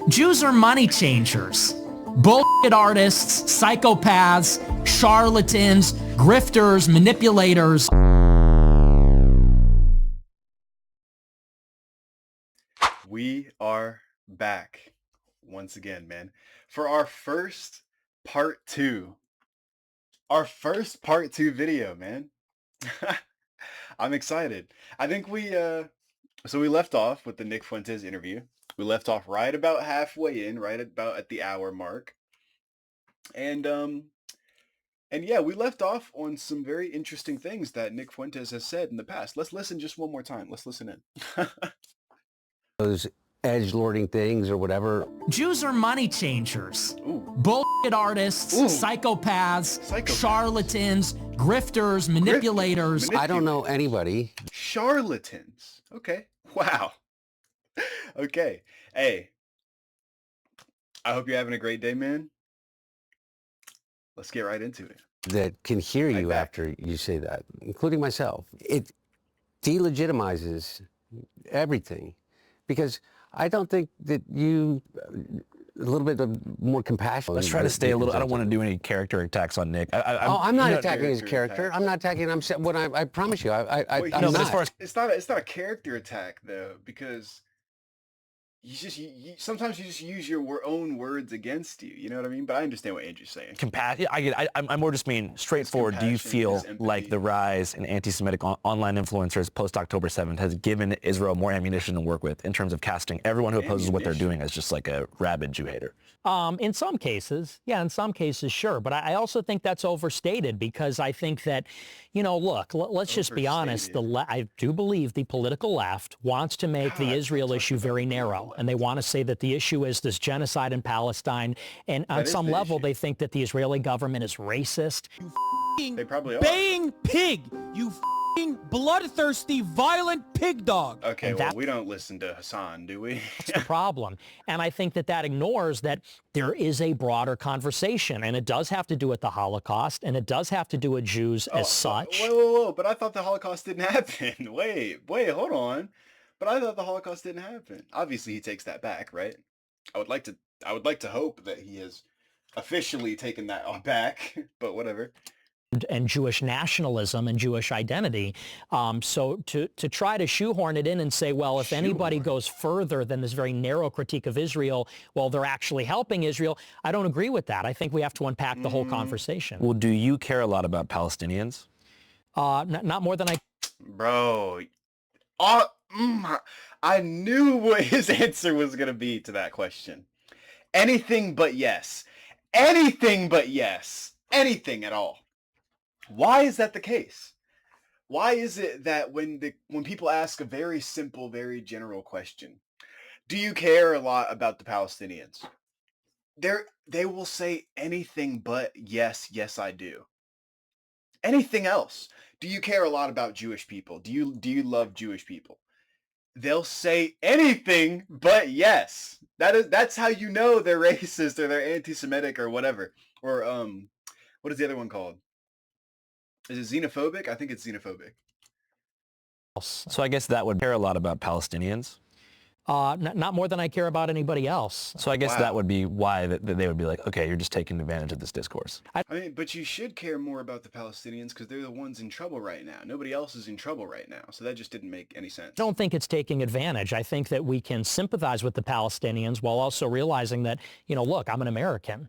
Jews are money changers. Bullshit artists, psychopaths, charlatans, grifters, manipulators. We are back once again, man, for our first part two. Our first part two video, man. I'm excited. I think so we left off with the Nick Fuentes interview. We left off right about halfway in, right about at the hour mark. And yeah, we left off on some very interesting things that Nick Fuentes has said in the past. Let's listen just one more time. Let's listen in. Those edgelording things or whatever. Jews are money changers. Ooh. Bullshit artists, psychopaths, charlatans, grifters, manipulators. I don't know anybody. Charlatans. Okay. Wow. Okay. Hey, I hope you're having a great day, man. Let's get right into it. That can hear you after you say that, including myself. It delegitimizes everything, because I don't think that you, a little bit of more compassion. Let's try to stay a little, I don't want to do any character attacks on Nick. I'm not attacking his character. I'm not attacking him. I promise you, I'm not. As far as it's not a character attack though, because sometimes you just use your own words against you. You know what I mean? But I understand what Andrew's saying. Compassion. I more just mean straightforward. Do you feel like the rise in anti-Semitic online influencers post-October 7th has given Israel more ammunition to work with in terms of casting everyone who opposes what they're doing as just like a rabid Jew hater? In some cases, yeah, in some cases, sure. But I also think that's overstated, because I think that, look, let's just be honest. I do believe the political left wants to make the Israel issue very narrow. And they want to say that the issue is this genocide in Palestine. And on some level, they think that the Israeli government is racist. They probably are. Baying pig, you bloodthirsty, violent pig dog. Okay, well, we don't listen to Hassan, do we? That's the problem. And I think that ignores that there is a broader conversation, and it does have to do with the Holocaust, and it does have to do with Jews as such. Whoa, but I thought the Holocaust didn't happen. Wait, hold on. But I thought the Holocaust didn't happen. Obviously, he takes that back, right? I would like to hope that he has officially taken that back, but whatever. And Jewish nationalism and Jewish identity. So to try to shoehorn it in and say, well, if anybody goes further than this very narrow critique of Israel, well, they're actually helping Israel. I don't agree with that. I think we have to unpack the whole conversation. Well, do you care a lot about Palestinians? Not more than I... Bro, I knew what his answer was going to be to that question. Anything but yes. Anything but yes. Anything at all. Why is that the case? Why is it that when people ask a very simple, very general question, do you care a lot about the Palestinians? They will say anything but yes, I do. Anything else? Do you care a lot about Jewish people? Do you love Jewish people? They'll say anything but yes. That's how you know they're racist or they're anti-Semitic or whatever. Or what is the other one called? Is it xenophobic? I think it's xenophobic. So I guess that would care a lot about Palestinians. Not more than I care about anybody else. So I guess that would be why that they would be like, okay, you're just taking advantage of this discourse. I mean, but you should care more about the Palestinians because they're the ones in trouble right now. Nobody else is in trouble right now. So that just didn't make any sense. I don't think it's taking advantage. I think that we can sympathize with the Palestinians while also realizing that, look, I'm an American.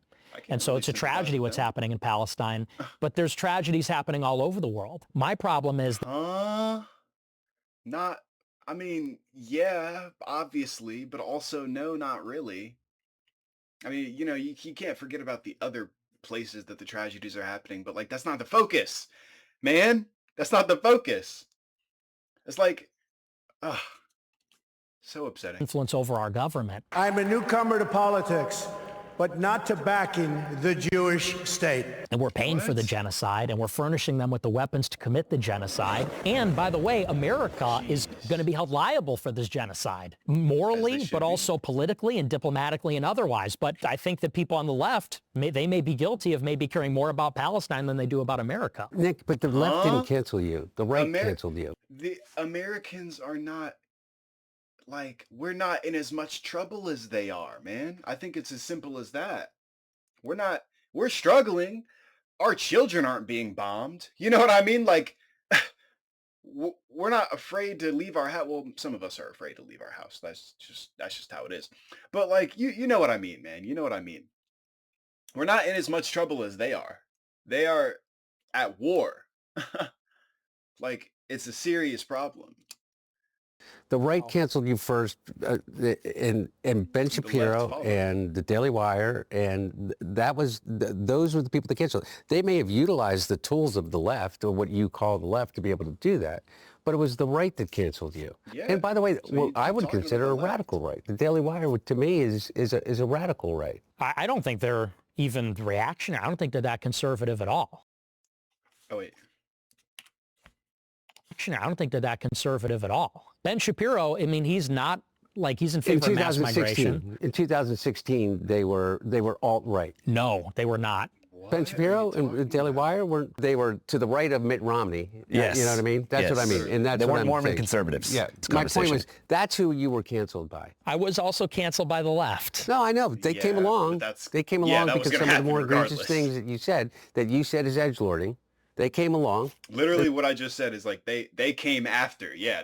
And so it's a tragedy what's happening in Palestine, but there's tragedies happening all over the world. My problem is... yeah, obviously, but also no, not really. I mean, you can't forget about the other places that the tragedies are happening, but that's not the focus, man. That's not the focus. It's so upsetting. Influence over our government. I'm a newcomer to politics, but not to backing the Jewish state. And we're paying for the genocide, and we're furnishing them with the weapons to commit the genocide. And by the way, America is going to be held liable for this genocide, morally, but also politically and diplomatically and otherwise. But I think that people on the left, they may be guilty of maybe caring more about Palestine than they do about America. Nick, but the left didn't cancel you. The right canceled you. The Americans are not like, we're not in as much trouble as they are, man. I think it's as simple as that. We're struggling. Our children aren't being bombed. You know what I mean? Like, we're not afraid to leave our house. Well, some of us are afraid to leave our house. That's just how it is. But like, you know what I mean, man. You know what I mean. We're not in as much trouble as they are. They are at war. Like, it's a serious problem. The right canceled you first, and Ben Shapiro and the Daily Wire, and those were the people that canceled. They may have utilized the tools of the left, or what you call the left, to be able to do that, but it was the right that canceled you. Yeah. And by the way, well, I would consider a radical right. The Daily Wire, to me, is a radical right. I don't think they're even reactionary. I don't think they're that conservative at all. Oh, wait. I don't think they're that conservative at all. Ben Shapiro, I mean, he's not like he's in favor of mass migration. In 2016, they were alt-right. No, they were not. What Ben Shapiro and the Daily Wire they were to the right of Mitt Romney. Yes. You know what I mean? That's what I mean. And that's they what weren't I'm Mormon saying. conservatives. Yeah. My point was, that's who you were canceled by. I was also canceled by the left. No, I know. They came along. They came along because some of the more egregious things that you said as edgelording. They came along. Literally what I just said is like they came after. Yeah,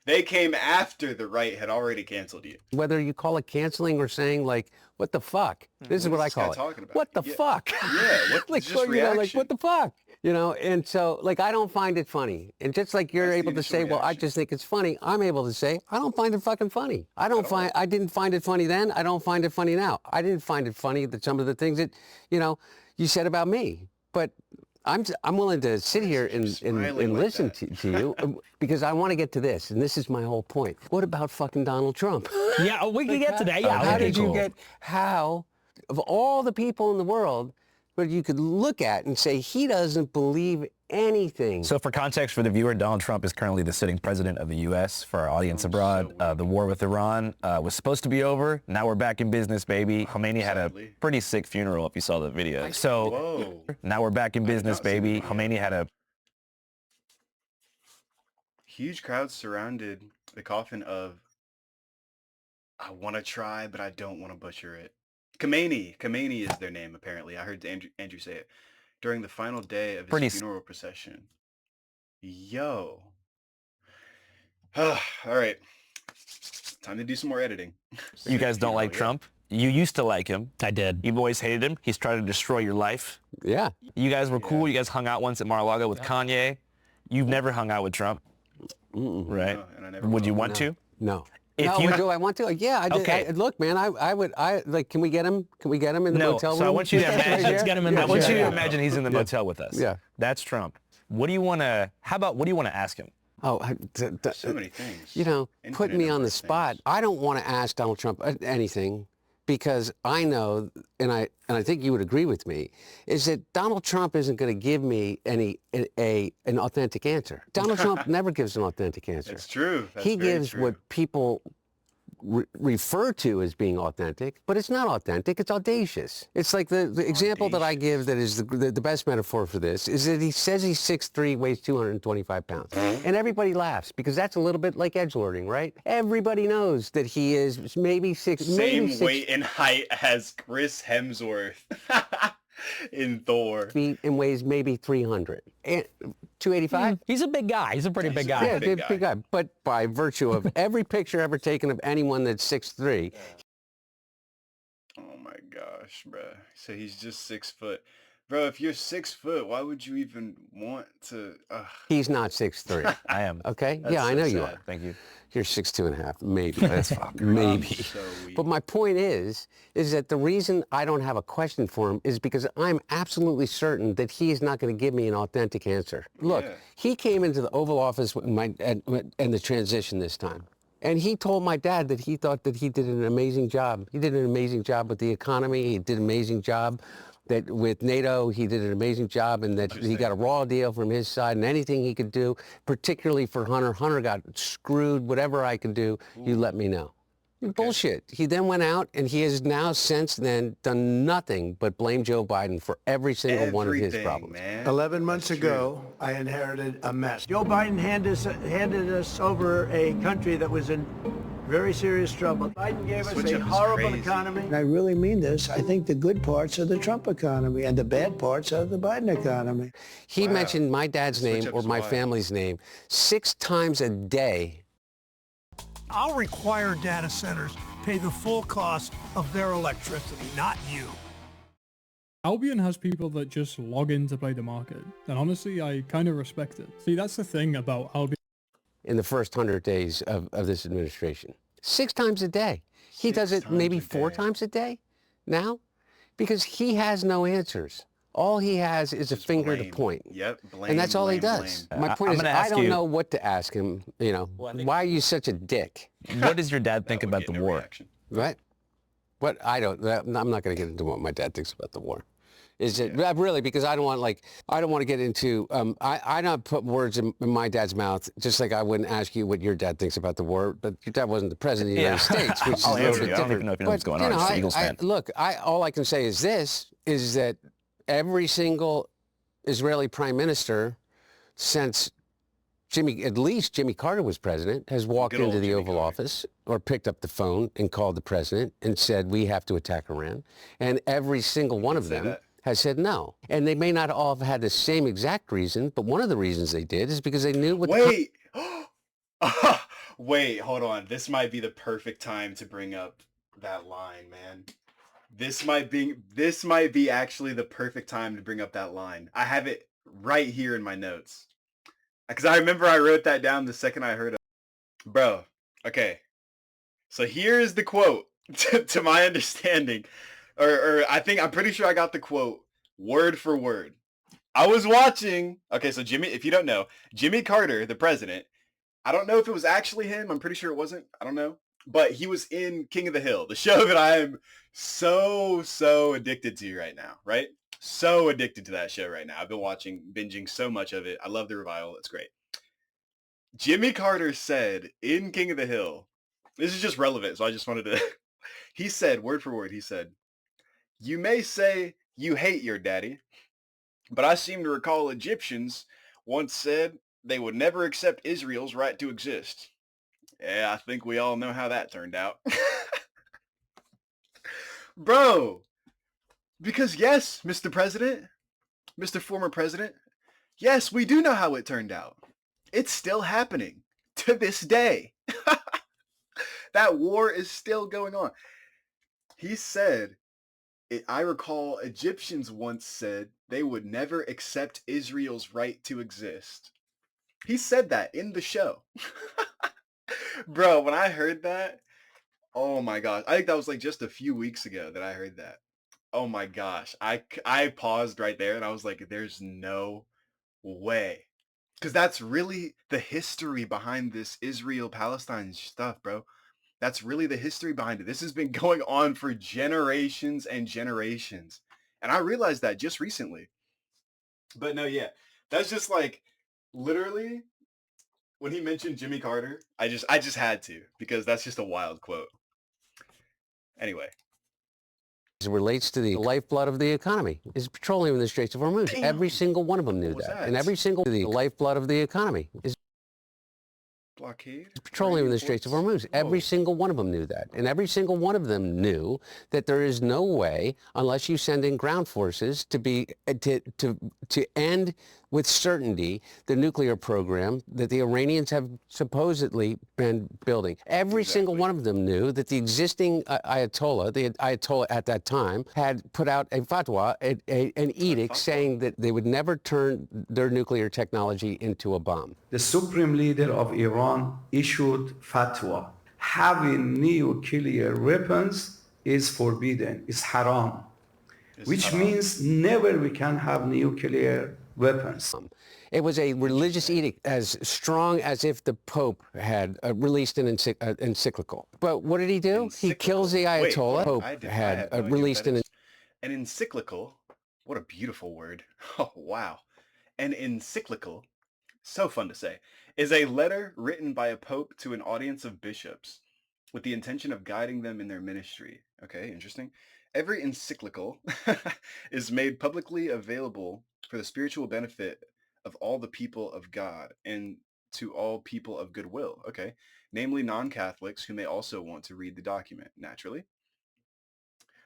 they came after the right had already canceled you. Whether you call it canceling or saying like, what the fuck? This is what I call it. What the fuck? Yeah, like, just like, what the fuck? You know, and so like, I don't find it funny. And just like you're able to say, well, I just think it's funny. I'm able to say, I don't find it fucking funny. I didn't find it funny then. I don't find it funny now. I didn't find it funny that some of the things that, you said about me, but I'm willing to sit here and listen to you because I want to get to this, and this is my whole point. What about fucking Donald Trump? Yeah, we can get to that. Yeah, how did you get, of all the people in the world, but you could look at and say he doesn't believe anything. So for context for the viewer, Donald Trump is currently the sitting president of the U.S. For our audience abroad. The war with Iran was supposed to be over. Now we're back in business, baby. Khomeini had a pretty sick funeral, if you saw the video. So now we're back in business, baby. Khomeini had a huge crowd surrounded the coffin of, I want to try, but I don't want to butcher it. Khomeini is their name, apparently. I heard Andrew say it. During the final day of his funeral procession. Yo. All right. Time to do some more editing. You guys don't like Trump? You used to like him. I did. You've always hated him. He's tried to destroy your life. Yeah. You guys were cool. You guys hung out once at Mar-a-Lago with Kanye. You've never hung out with Trump. Right? No, and I never Would you want to? No. Do I want to? Yeah, I did. Okay. Look, man, I would, can we get him? Can we get him in the motel room? So I want you to imagine, Let's get him in I want you to imagine he's in the motel with us. Yeah. That's Trump. What do you want to ask him? So many things. Put me on the spot. I don't want to ask Donald Trump anything because I know, and I think you would agree with me, is that Donald Trump isn't going to give me an authentic answer. Donald Trump never gives an authentic answer. It's true. He gives what people refer to as being authentic, but it's not authentic. It's audacious. It's like the example that I give that is the best metaphor for this is that he says he's 6'3", weighs 225 pounds. And everybody laughs because that's a little bit like edgelording, right? Everybody knows that he is maybe same weight and height as Chris Hemsworth in Thor. Feet and weighs maybe 300. And 285? He's a big guy. He's a pretty big guy. Yeah, big guy. But by virtue of every picture ever taken of anyone that's 6'3". Oh my gosh, bro. So he's just 6 foot. Bro, if you're 6 foot, why would you even want to? He's not 6'3". I am. Okay? Yeah, I know you are. Thank you. You're 6'2.5", maybe. That's maybe. So but my point is that the reason I don't have a question for him is because I'm absolutely certain that he is not going to give me an authentic answer. Look, he came into the Oval Office and the transition this time. And he told my dad that he thought that he did an amazing job. He did an amazing job with the economy. He did an amazing job that with NATO, he did an amazing job, and that he got a raw deal from his side, and anything he could do, particularly for Hunter. Hunter got screwed. Whatever I could do, you let me know. Bullshit. He then went out and he has now since then done nothing but blame Joe Biden for every single one of his problems. Man. 11 months ago, I inherited a mess. Joe Biden handed us over a country that was in very serious trouble. Biden gave us a horrible economy. And I really mean this. I think the good parts are the Trump economy and the bad parts are the Biden economy. He mentioned my dad's name or my family's name 6 times a day. I'll require data centers pay the full cost of their electricity, not you. Albion has people that just log in to play the market, and honestly, I kind of respect it. See, that's the thing about Albion. In the first 100 days of this administration. 6 times a day. He does it maybe 4 times a day now because he has no answers. All he has is a finger to point. Yep, blame, and that's all he does. My point is, I don't know what to ask him, you know. Why are you such a dick? What does your dad think about the war? What? I'm not going to get into what my dad thinks about the war. Is it really, because I don't want to get into, I don't put words in my dad's mouth, just like I wouldn't ask you what your dad thinks about the war, but your dad wasn't the president of the United States, which is a little bit different. I don't even know if you know what's going on. It's Eagles fan. Look, all I can say is this, is that every single Israeli prime minister since at least Jimmy Carter was president, has walked into the Oval Office or picked up the phone and called the president and said, we have to attack Iran. And every single one of them has said no. And they may not all have had the same exact reason, but one of the reasons they did is because they knew what Wait! Wait, hold on. This might be the perfect time to bring up that line, man. This might be actually the perfect time to bring up that line. I have it right here in my notes. Because I remember I wrote that down the second I heard it. Bro, okay. So here is the quote, to my understanding. Or I'm pretty sure I got the quote word for word. I was watching, okay, so if you don't know, Jimmy Carter, the president, I don't know if it was actually him. I'm pretty sure it wasn't. I don't know. But he was in King of the Hill, the show that I am so addicted to right now, right? So addicted to that show right now. I've been binging so much of it. I love the revival. It's great. Jimmy Carter said in King of the Hill, this is just relevant, so I just wanted to, he said, word for word, he said, "You may say you hate your daddy, but I seem to recall Egyptians once said they would never accept Israel's right to exist." Yeah, I think we all know how that turned out. Bro, because yes, Mr. President, Mr. Former President, yes, we do know how it turned out. It's still happening to this day. That war is still going on. He said, I recall Egyptians once said they would never accept Israel's right to exist. He said that in the show. Bro, when I heard that, oh my gosh. I think that was like just a few weeks ago that I heard that. Oh my gosh. I paused right there and I was like, there's no way. Because that's really the history behind this Israel-Palestine stuff, bro. That's really the history behind it. This has been going on for generations and generations. And I realized that just recently. But no, yeah. That's just like, literally, when he mentioned Jimmy Carter, I just had to, because that's just a wild quote. Anyway. As it relates to the lifeblood of the economy is petroleum in the Straits of Hormuz. Damn. Every single one of them knew that. And the lifeblood of the economy is blockade? Petroleum in the Straits of Hormuz. Every single one of them knew that. And every single one of them knew that there is no way, unless you send in ground forces, to end with certainty the nuclear program that the Iranians have supposedly been building. Every single one of them knew that the existing Ayatollah at that time, had put out a fatwa, an edict saying that they would never turn their nuclear technology into a bomb. The supreme leader of Iran issued fatwa. Having nuclear weapons is forbidden, is haram, which means never we can have nuclear weapons. It was a religious edict as strong as if the Pope had released an encyclical. But what did he do? He kills the Ayatollah. Wait, Pope had released an encyclical. What a beautiful word. Oh, wow. An encyclical, so fun to say, is a letter written by a pope to an audience of bishops. with the intention of guiding them in their ministry. Okay, interesting. Every encyclical is made publicly available for the spiritual benefit of all the people of God and to all people of goodwill. Okay, namely non-Catholics who may also want to read the document, naturally.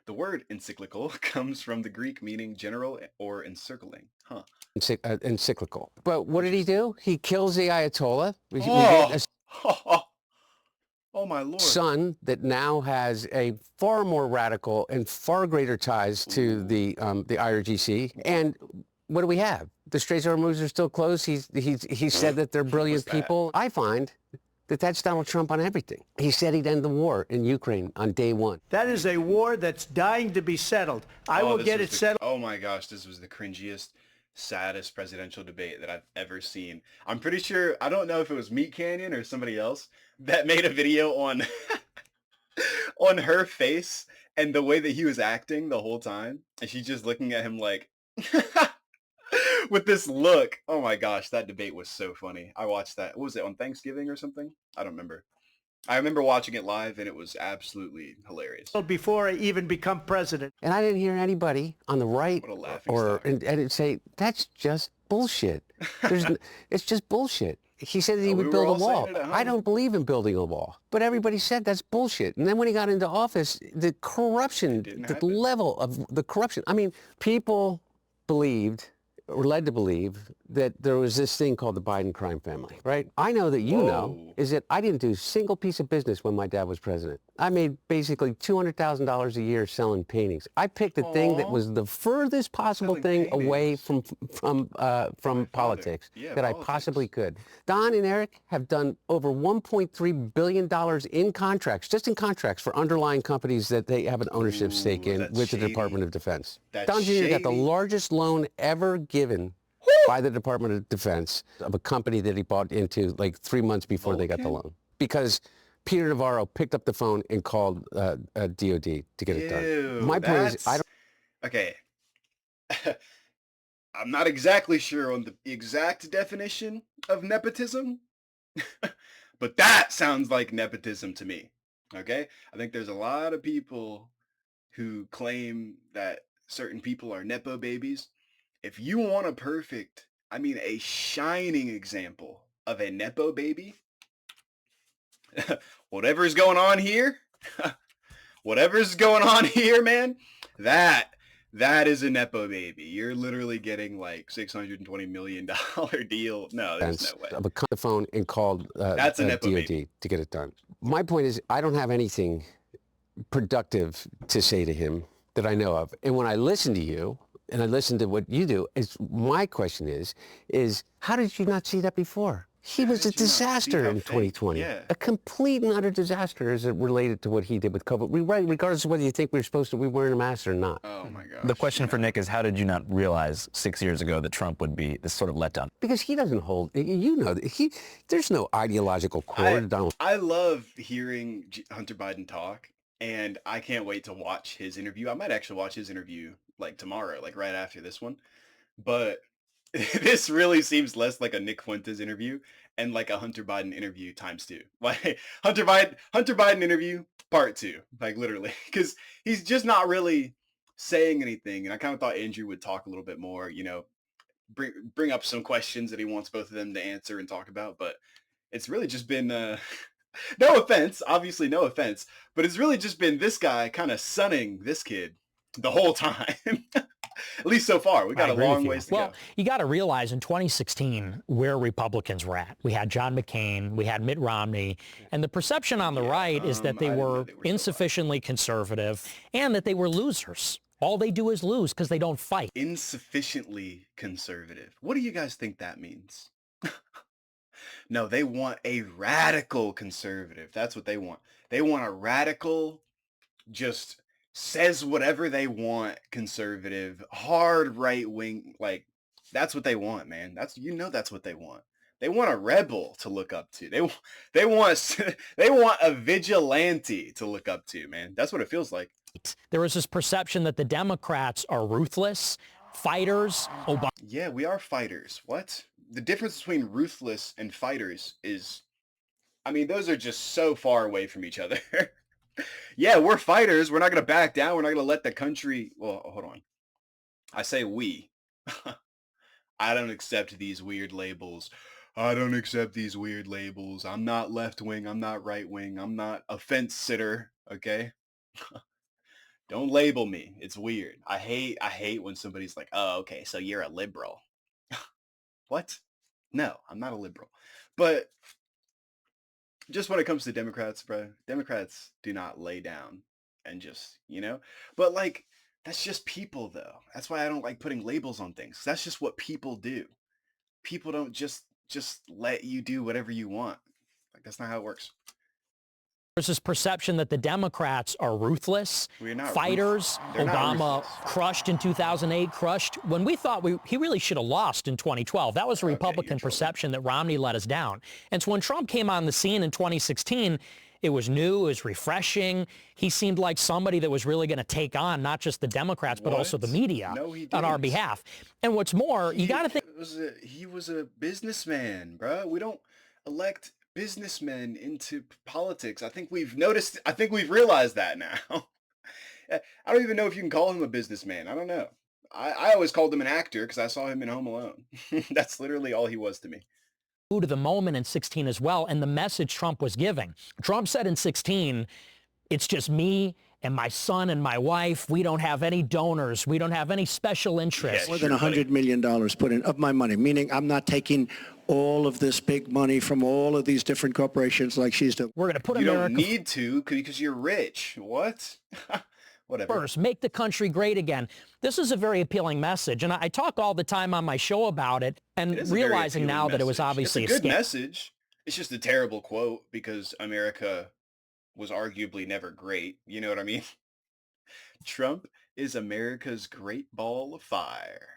The word encyclical comes from the Greek meaning general or encircling. Huh. Encyclical. But what did he do? He kills the Ayatollah. We Oh, get oh my Lord. son that now has a far more radical and far greater ties to the IRGC. And what do we have? The Straits Hormuz are still closed. He said that they're brilliant people. I find that that's Donald Trump on everything. He said he'd end the war in Ukraine on day one. That is a war that's dying to be settled. I will get it settled. Oh my gosh, this was the cringiest, saddest presidential debate that I've ever seen. I'm pretty sure, I don't know if it was Meat Canyon or somebody else that made a video on on her face and the way that he was acting the whole time. And she's just looking at him like with this look. Oh my gosh, that debate was so funny. I watched that. What was it, on Thanksgiving or something? I don't remember. I remember watching it live and it was absolutely hilarious. Before I even become president. And I didn't hear anybody on the right and say, that's just bullshit. It's just bullshit. He said that he would build a wall. I don't believe in building a wall. But everybody said that's bullshit. And then when he got into office, the corruption, the level of the corruption. I mean, people believed or led to believe that there was this thing called the Biden crime family, right? I know that you know is that I didn't do a single piece of business when my dad was president. I made basically $200,000 a year selling paintings. I picked the thing that was the furthest possible thing away from politics that I possibly could. Don and Eric have done over $1.3 billion in contracts, just in contracts for underlying companies that they have an ownership stake in with the Department of Defense. Don Jr. got the largest loan ever given by the Department of Defense of a company that he bought into like 3 months before they got the loan. Because Peter Navarro picked up the phone and called DOD to get it done. My point is, I don't... Okay. I'm not exactly sure on the exact definition of nepotism, but that sounds like nepotism to me. Okay? I think there's a lot of people who claim that certain people are nepo babies. If you want a perfect, I mean a shining example of a nepo baby, whatever's going on here, man, that is a nepo baby. You're literally getting like $620 million deal. No, there's no way. Of a phone and called that's a nepo DOD baby to get it done. My point is, I don't have anything productive to say to him that I know of. And when I listen to you, and I listen to what you do, my question is how did you not see that before? He was a disaster in 2020. A complete and utter disaster as it related to what he did with COVID, regardless of whether you think we were supposed to be wearing a mask or not. Oh my gosh. The question for Nick is, how did you not realize 6 years ago that Trump would be this sort of letdown? Because he doesn't hold, you know, there's no ideological core to Donald. I love hearing Hunter Biden talk, and I can't wait to watch his interview. I might actually watch his interview like tomorrow, like right after this one. But this really seems less like a Nick Fuentes interview and like a Hunter Biden interview ×2. Like Hunter Biden interview part 2, like literally, because he's just not really saying anything. And I kind of thought Andrew would talk a little bit more, you know, bring up some questions that he wants both of them to answer and talk about. But it's really just been no offense, obviously no offense, but it's really just been this guy kind of sunning this kid the whole time. At least so far. We got a long ways to go. Well, you got to realize in 2016 where Republicans were at. We had John McCain, we had Mitt Romney, and the perception on the right is that they were insufficiently conservative and that they were losers. All they do is lose because they don't fight. Insufficiently conservative. What do you guys think that means? No, they want a radical conservative. That's what they want. They want a radical, just says whatever they want, conservative, hard right wing. Like, that's what they want, man. That's what they want. They want a rebel to look up to. They want a vigilante to look up to, man. That's what it feels like. There is this perception that the Democrats are ruthless, fighters. Yeah, we are fighters. What? The difference between ruthless and fighters is I mean, those are just so far away from each other. Yeah, we're fighters. We're not going to back down. We're not going to let the country... Well, hold on. I say we. I don't accept these weird labels. I don't accept these weird labels. I'm not left-wing. I'm not right-wing. I'm not a fence-sitter, okay? Don't label me. It's weird. I hate when somebody's like, oh, okay, so you're a liberal. What? No, I'm not a liberal. But just when it comes to Democrats, bro, Democrats do not lay down and just, But like, that's just people, though. That's why I don't like putting labels on things. That's just what people do. People don't just let you do whatever you want. Like, that's not how it works. There's this perception that the Democrats are ruthless, We're not fighters. They're not Obama ruthless. crushed in 2008, crushed when we thought he really should have lost in 2012. That was a Republican perception that Romney let us down. And so when Trump came on the scene in 2016, it was new, it was refreshing. He seemed like somebody that was really going to take on not just the Democrats, but also the media on our behalf. And what's more, you got to think... He was a businessman, bro. We don't elect businessmen into politics. I think we've realized that now. I don't even know if you can call him a businessman. I don't know. I always called him an actor because I saw him in Home Alone. That's literally all he was to me. To the moment in 16 as well, and the message Trump was giving. Trump said in 16, it's just me and my son and my wife. We don't have any donors. We don't have any special interests. More than $100 million put in of my money, meaning I'm not taking all of this big money from all of these different corporations like she's doing. We're going to put You America... don't need to because you're rich. What? Whatever. First, make the country great again. This is a very appealing message, and I talk all the time on my show about it, and realizing now that it was obviously a good message. It's just a terrible quote because America was arguably never great. You know what I mean? Trump is America's great ball of fire.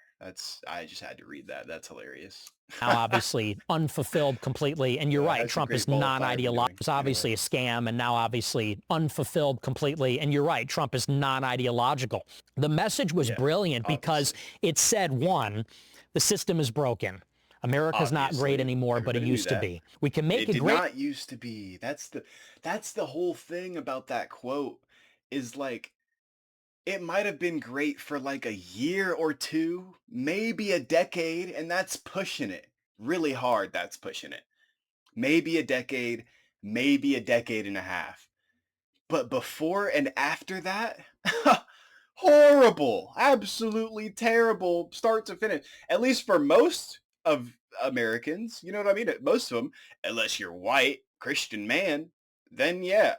I just had to read that. That's hilarious. Now, obviously, unfulfilled completely. And you're right, Trump is non-ideological. It's obviously a scam, and now obviously unfulfilled completely. And you're right, Trump is non-ideological. The message was brilliant because it said, one, the system is broken. America's not great anymore, but it used to be. We can make it great. It did not used to be. That's the whole thing about that quote is like, it might have been great for like a year or two, maybe a decade, and that's pushing it really hard. That's pushing it. Maybe a decade and a half. But before and after that, horrible, absolutely terrible start to finish. At least for most of Americans, you know what I mean? Most of them, unless you're white, Christian man, then yeah.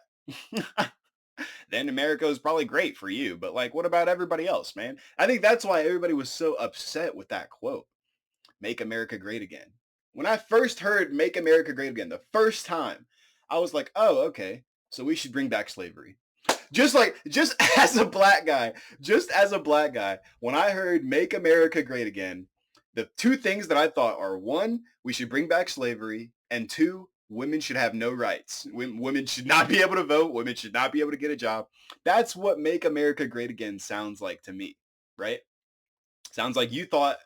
Then America is probably great for you. But like, what about everybody else, man? I think that's why everybody was so upset with that quote. Make America great again. When I first heard make America great again, the first time, I was like, oh, okay. So we should bring back slavery. Just as a black guy, when I heard make America great again, the two things that I thought are, one, we should bring back slavery, and two, women should have no rights. Women should not be able to vote. Women should not be able to get a job. That's what make America great again sounds like to me, right? Sounds like you thought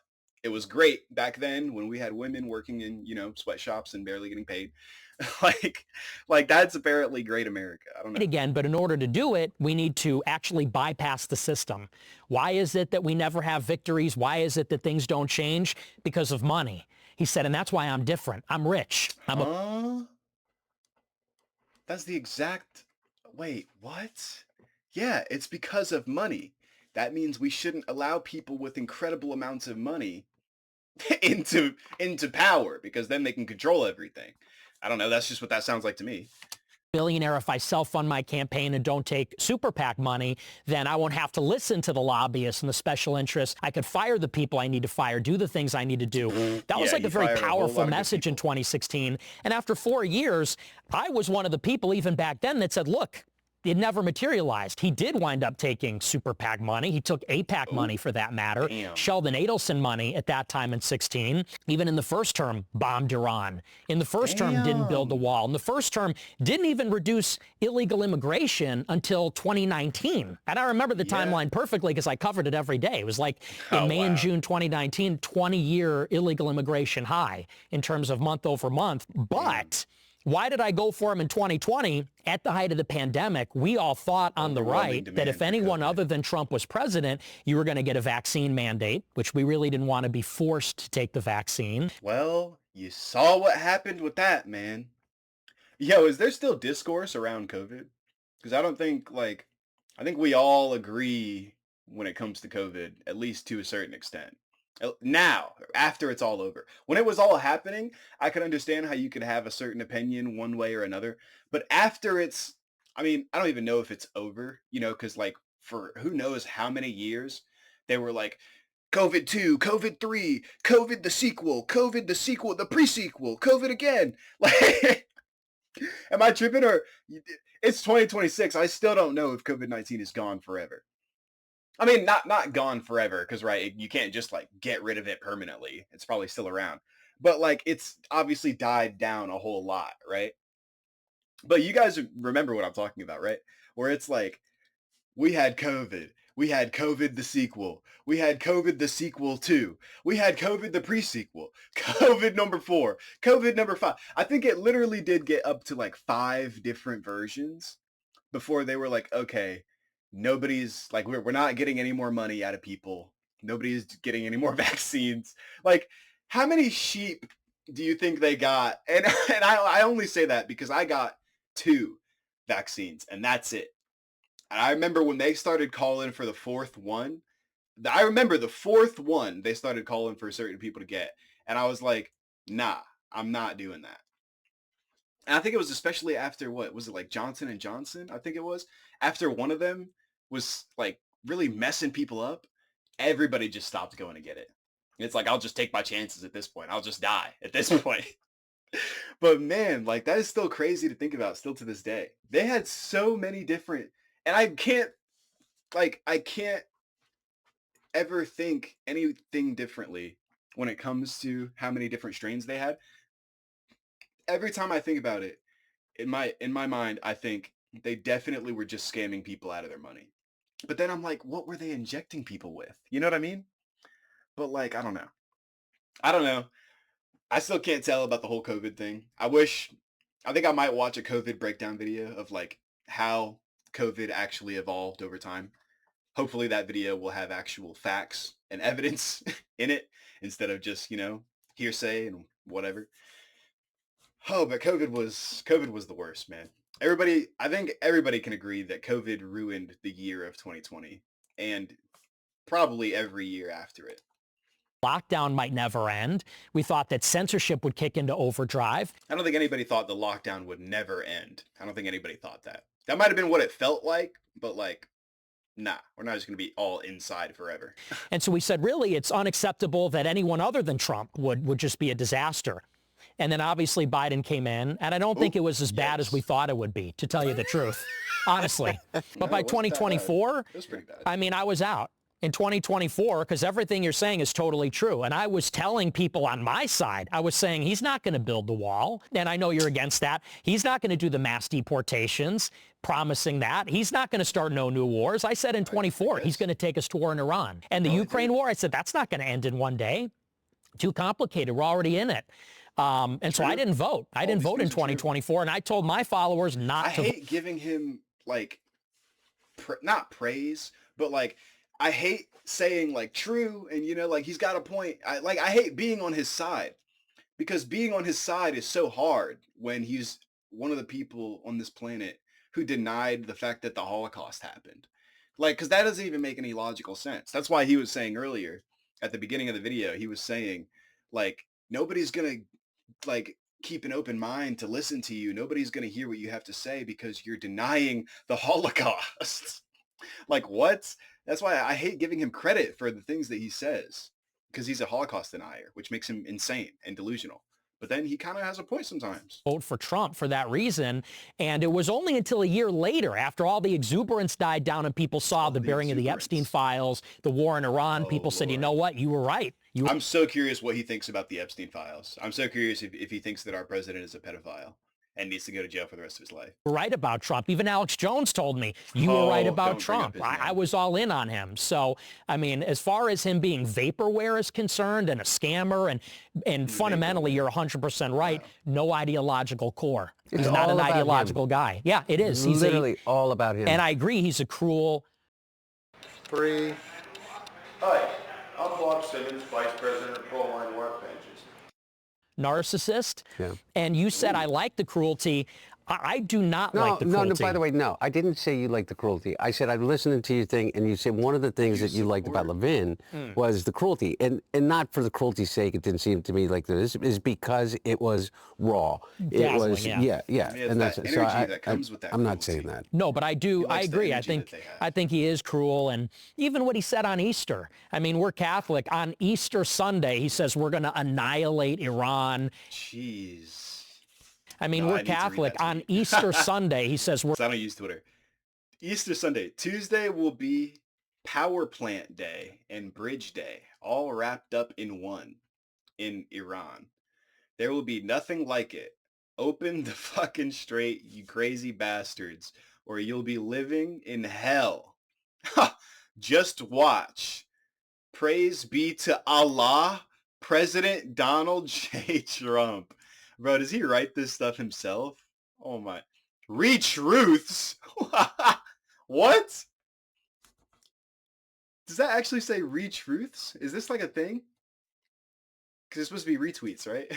it was great back then when we had women working in, sweatshops and barely getting paid. like that's apparently great America. I don't know. Again, but in order to do it, we need to actually bypass the system. Why is it that we never have victories? Why is it that things don't change? Because of money. He said, and that's why I'm different. I'm rich. That's the exact... Wait, what? Yeah, it's because of money. That means we shouldn't allow people with incredible amounts of money into power, because then they can control everything. I don't know. That's just what that sounds like to me. Billionaire, if I self-fund my campaign and don't take super PAC money, then I won't have to listen to the lobbyists and the special interests. I could fire the people I need to fire, do the things I need to do. That was like a very powerful message in 2016. And after 4 years, I was one of the people even back then that said, look, it never materialized. He did wind up taking super PAC money. He took APAC money for that matter. Damn. Sheldon Adelson money at that time in 16. Even in the first term, bombed Iran. In the first term, didn't build the wall. In the first term, didn't even reduce illegal immigration until 2019. And I remember the timeline perfectly because I covered it every day. It was like in May and June 2019, 20-year illegal immigration high in terms of month over month. But Why did I go for him in 2020? At the height of the pandemic, we all thought on the right that if anyone other than Trump was president, you were going to get a vaccine mandate, which we really didn't want to be forced to take the vaccine. Well, you saw what happened with that, man. Yo, is there still discourse around COVID? Because I think we all agree when it comes to COVID, at least to a certain extent. Now, after it's all over. When it was all happening, I could understand how you could have a certain opinion one way or another. But after I don't even know if it's over, because for who knows how many years, they were like, COVID 2, COVID 3, COVID the sequel, the pre-sequel, COVID again. Like, am I tripping? Or it's 2026. I still don't know if COVID-19 is gone forever. I mean, not gone forever, because, right, you can't just, get rid of it permanently. It's probably still around. But, it's obviously died down a whole lot, right? But you guys remember what I'm talking about, right? Where it's we had COVID. We had COVID the sequel. We had COVID the sequel 2. We had COVID the pre-sequel. COVID number 4. COVID number 5. I think it literally did get up to, 5 different versions before they were okay, nobody's we're not getting any more money out of people. Nobody's getting any more vaccines. How many sheep do you think they got? And I only say that because I got 2 vaccines and that's it. And I remember when they started calling for the 4th one, I remember the 4th one they started calling for certain people to get. And I was like, nah, I'm not doing that. And I think it was especially after, what was it, Johnson & Johnson? I think it was. After one of them was really messing people up, everybody just stopped going to get it. It's I'll just take my chances at this point. I'll just die at this point. But man, that is still crazy to think about still to this day. They had so many different, and I can't ever think anything differently when it comes to how many different strains they had. Every time I think about it, in my mind, I think they definitely were just scamming people out of their money. But then I'm what were they injecting people with? You know what I mean? But I don't know. I still can't tell about the whole COVID thing. I think I might watch a COVID breakdown video of how COVID actually evolved over time. Hopefully that video will have actual facts and evidence in it instead of just, hearsay and whatever. Oh, but COVID was the worst, man. I think everybody can agree that COVID ruined the year of 2020 and probably every year after it. Lockdown might never end. We thought that censorship would kick into overdrive. I don't think anybody thought the lockdown would never end. I don't think anybody thought that. That might have been what it felt like, but nah, we're not just going to be all inside forever. And so we said, really, it's unacceptable that anyone other than Trump would just be a disaster. And then obviously Biden came in, and I don't think it was as bad as we thought it would be, to tell you the truth, honestly. But by 2024, it was pretty bad. I mean, I was out in 2024 because everything you're saying is totally true. And I was telling people on my side, I was saying he's not going to build the wall. And I know you're against that. He's not going to do the mass deportations, promising that. He's not going to start no new wars. I said in 24, he's going to take us to war in Iran. And the Ukraine war, I said, that's not going to end in one day. Too complicated. We're already in it. And so I didn't vote. I didn't vote in 2024. And I told my followers not to. I hate giving him not praise, but I hate saying true and he's got a point. I hate being on his side because being on his side is so hard when he's one of the people on this planet who denied the fact that the Holocaust happened. Because that doesn't even make any logical sense. That's why he was saying earlier at the beginning of the video, he was saying nobody's going to keep an open mind to listen to you. Nobody's going to hear what you have to say because you're denying the Holocaust. What? That's why I hate giving him credit for the things that he says because he's a Holocaust denier, which makes him insane and delusional. But then he kind of has a point sometimes. Vote for Trump for that reason. And it was only until a year later, after all the exuberance died down and people saw the burying of the Epstein files, the war in Iran, people said, you know what, you were right. I'm so curious what he thinks about the Epstein files. I'm so curious if he thinks that our president is a pedophile. and needs to go to jail for the rest of his life. Right about Trump. Even Alex Jones told me you were right about Trump. I was all in on him. So, I mean, as far as him being vaporware is concerned and a scammer and fundamentally you're 100% right. Wow. No ideological core. He's not an ideological guy. Yeah, it is. He's literally all about him. And I agree. He's a cruel. 3. Hi, I'm Bob Simmons, Vice President of Proline Workbenches. Narcissist. Yeah. And you said I like the cruelty. I do not like the cruelty. No, by the way, no. I didn't say you like the cruelty. I said I'm listening to your thing, and you said one of the things that you liked about Levin was the cruelty. And not for the cruelty's sake, it didn't seem to me like this, is because it was raw. Dazzling, it was, yeah. And that's that energy that comes with that I'm cruelty. not saying that. No, but I agree. I think he is cruel. And even what he said on Easter. I mean, we're Catholic. On Easter Sunday, he says we're going to annihilate Iran. Jeez. I mean, we're Catholic. On Easter Sunday, he says we're... I don't use Twitter. Easter Sunday. Tuesday will be Power Plant Day and Bridge Day, all wrapped up in one in Iran. There will be nothing like it. Open the fucking straight, you crazy bastards, or you'll be living in hell. Just watch. Praise be to Allah, President Donald J. Trump. Bro, does he write this stuff himself? Oh my. Retruths? What? Does that actually say retruths? Is this like a thing? Because it's supposed to be retweets, right?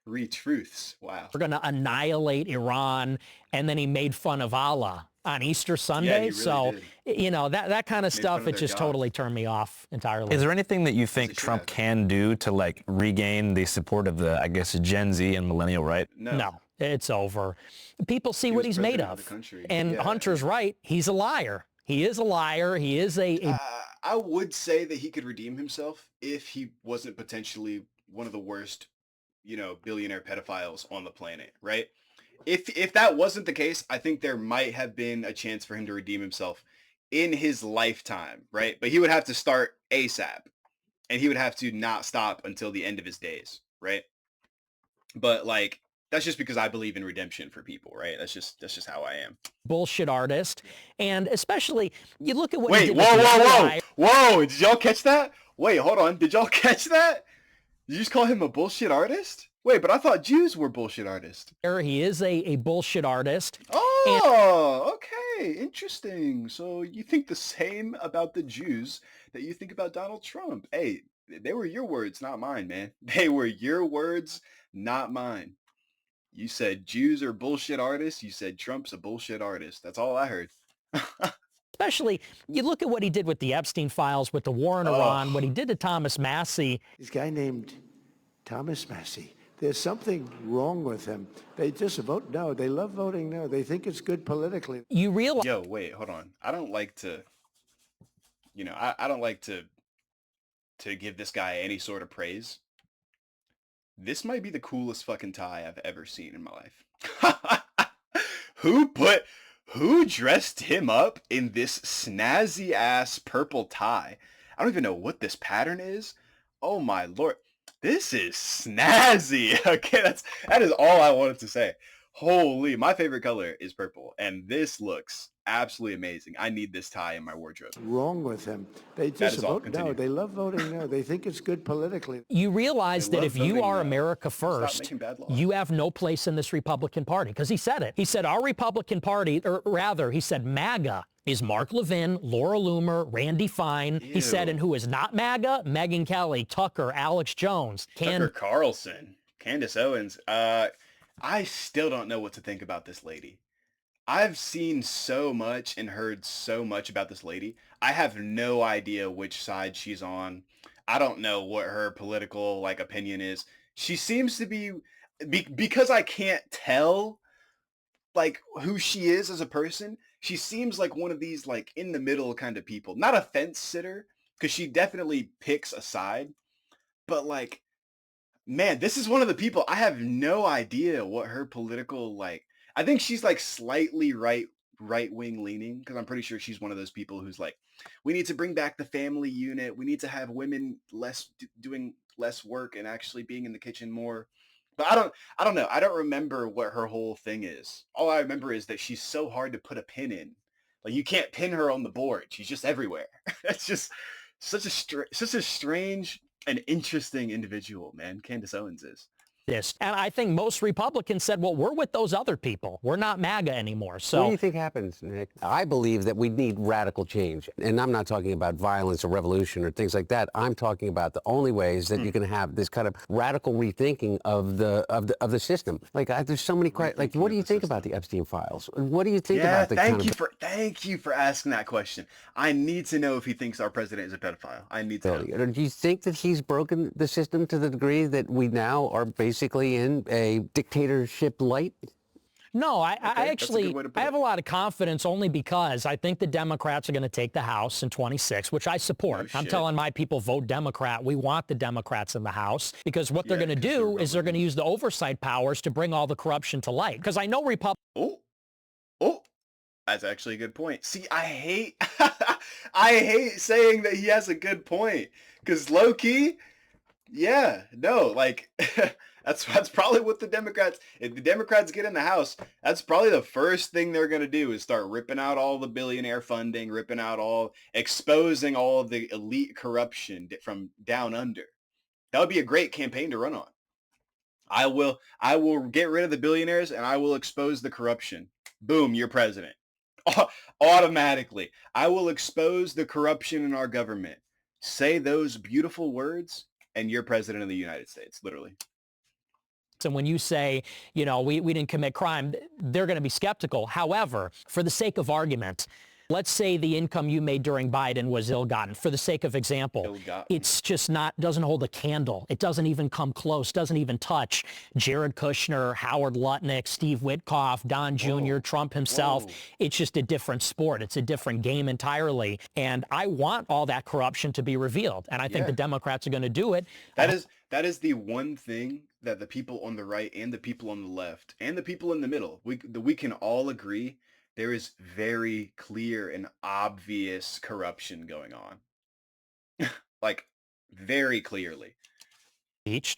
Retruths. Wow. We're going to annihilate Iran. And then he made fun of Allah on Easter Sunday. Yeah, he really so, did. You know, that kind of stuff, it just totally turned me off entirely. Is there anything that you think Trump can do to like regain the support of the, I guess, Gen Z and millennial right? No, it's over. People see what he's made of. And Hunter's right. He's a liar. He is a liar. He is I would say that he could redeem himself if he wasn't potentially one of the worst, billionaire pedophiles on the planet, right? If that wasn't the case, I think there might have been a chance for him to redeem himself in his lifetime, right? But he would have to start ASAP, and he would have to not stop until the end of his days, right? But like, that's just because I believe in redemption for people, right? That's just how I am. Bullshit artist, and especially you look at what. Wait, whoa! Did y'all catch that? Wait, hold on. Did y'all catch that? Did you just call him a bullshit artist? Wait, but I thought Jews were bullshit artists. He is a bullshit artist. Oh, okay. Interesting. So you think the same about the Jews that you think about Donald Trump. Hey, they were your words, not mine, man. They were your words, not mine. You said Jews are bullshit artists. You said Trump's a bullshit artist. That's all I heard. Especially, you look at what he did with the Epstein files, with the war in Iran, what he did to Thomas Massie. This guy named Thomas Massie. There's something wrong with him. They just vote no. They love voting no. They think it's good politically. You realize... Yo, wait, hold on. I don't like to, I don't like to give this guy any sort of praise. This might be the coolest fucking tie I've ever seen in my life. Who dressed him up in this snazzy ass purple tie? I don't even know what this pattern is. Oh my Lord. This is snazzy. Okay, that is all I wanted to say. Holy, my favorite color is purple, and this looks absolutely amazing. I need this tie in my wardrobe. Wrong with him. They just vote no. They love voting no. They think it's good politically. You realize that if you are America first, you have no place in this Republican Party, because he said it. He said our Republican Party, or rather, he said MAGA is Mark Levin, Laura Loomer, Randy Fine. Ew. He said, and who is not MAGA? Megyn Kelly, Tucker, Alex Jones. Tucker Carlson, Candace Owens. I still don't know what to think about this lady. I've seen so much and heard so much about this lady. I have no idea which side she's on. I don't know what her political opinion is. She seems to be because I can't tell who she is as a person. She seems like one of these in the middle kind of people. Not a fence sitter, because she definitely picks a side, but man, this is one of the people I have no idea what her political I think she's slightly right-wing leaning, because I'm pretty sure she's one of those people who's we need to bring back the family unit. We need to have women doing less work and actually being in the kitchen more. But I don't know. I don't remember what her whole thing is. All I remember is that she's so hard to put a pin in. Like you can't pin her on the board. She's just everywhere. It's just such a strange and interesting individual, man. Candace Owens is. This. And I think most Republicans said, well, we're with those other people. We're not MAGA anymore. So what do you think happens, Nick? I believe that we need radical change. And I'm not talking about violence or revolution or things like that. I'm talking about the only ways that you can have this kind of radical rethinking of the system. Like there's so many like what do you think about the Epstein files? What do you think about the thank you for asking that question. I need to know if he thinks our president is a pedophile. I need to know. Do you think that he's broken the system to the degree that we now are basically in a dictatorship light? No, I actually have a lot of confidence only because I think the Democrats are going to take the House in 26, which I support. I'm telling my people, vote Democrat. We want the Democrats in the House because what they're going to do is they're going to use the oversight powers to bring all the corruption to light. Because I know Republicans. Oh, that's actually a good point. See, I hate I hate saying that he has a good point because low key, like that's probably what the Democrats, if the Democrats get in the House, that's probably the first thing they're going to do is start ripping out all the billionaire funding, exposing all of the elite corruption from down under. That would be a great campaign to run on. I will get rid of the billionaires and I will expose the corruption. Boom, you're president. Automatically. I will expose the corruption in our government. Say those beautiful words and you're president of the United States, literally. And when you say, we didn't commit crime, they're going to be skeptical. However, for the sake of argument, let's say the income you made during Biden was ill-gotten. For the sake of example, it's just doesn't hold a candle. It doesn't even come close, doesn't even touch Jared Kushner, Howard Lutnick, Steve Witkoff, Don Jr., Trump himself. It's just a different sport. It's a different game entirely. And I want all that corruption to be revealed. And I think the Democrats are going to do it. That is the one thing that the people on the right and the people on the left and the people in the middle, we can all agree there is very clear and obvious corruption going on. Like, very clearly.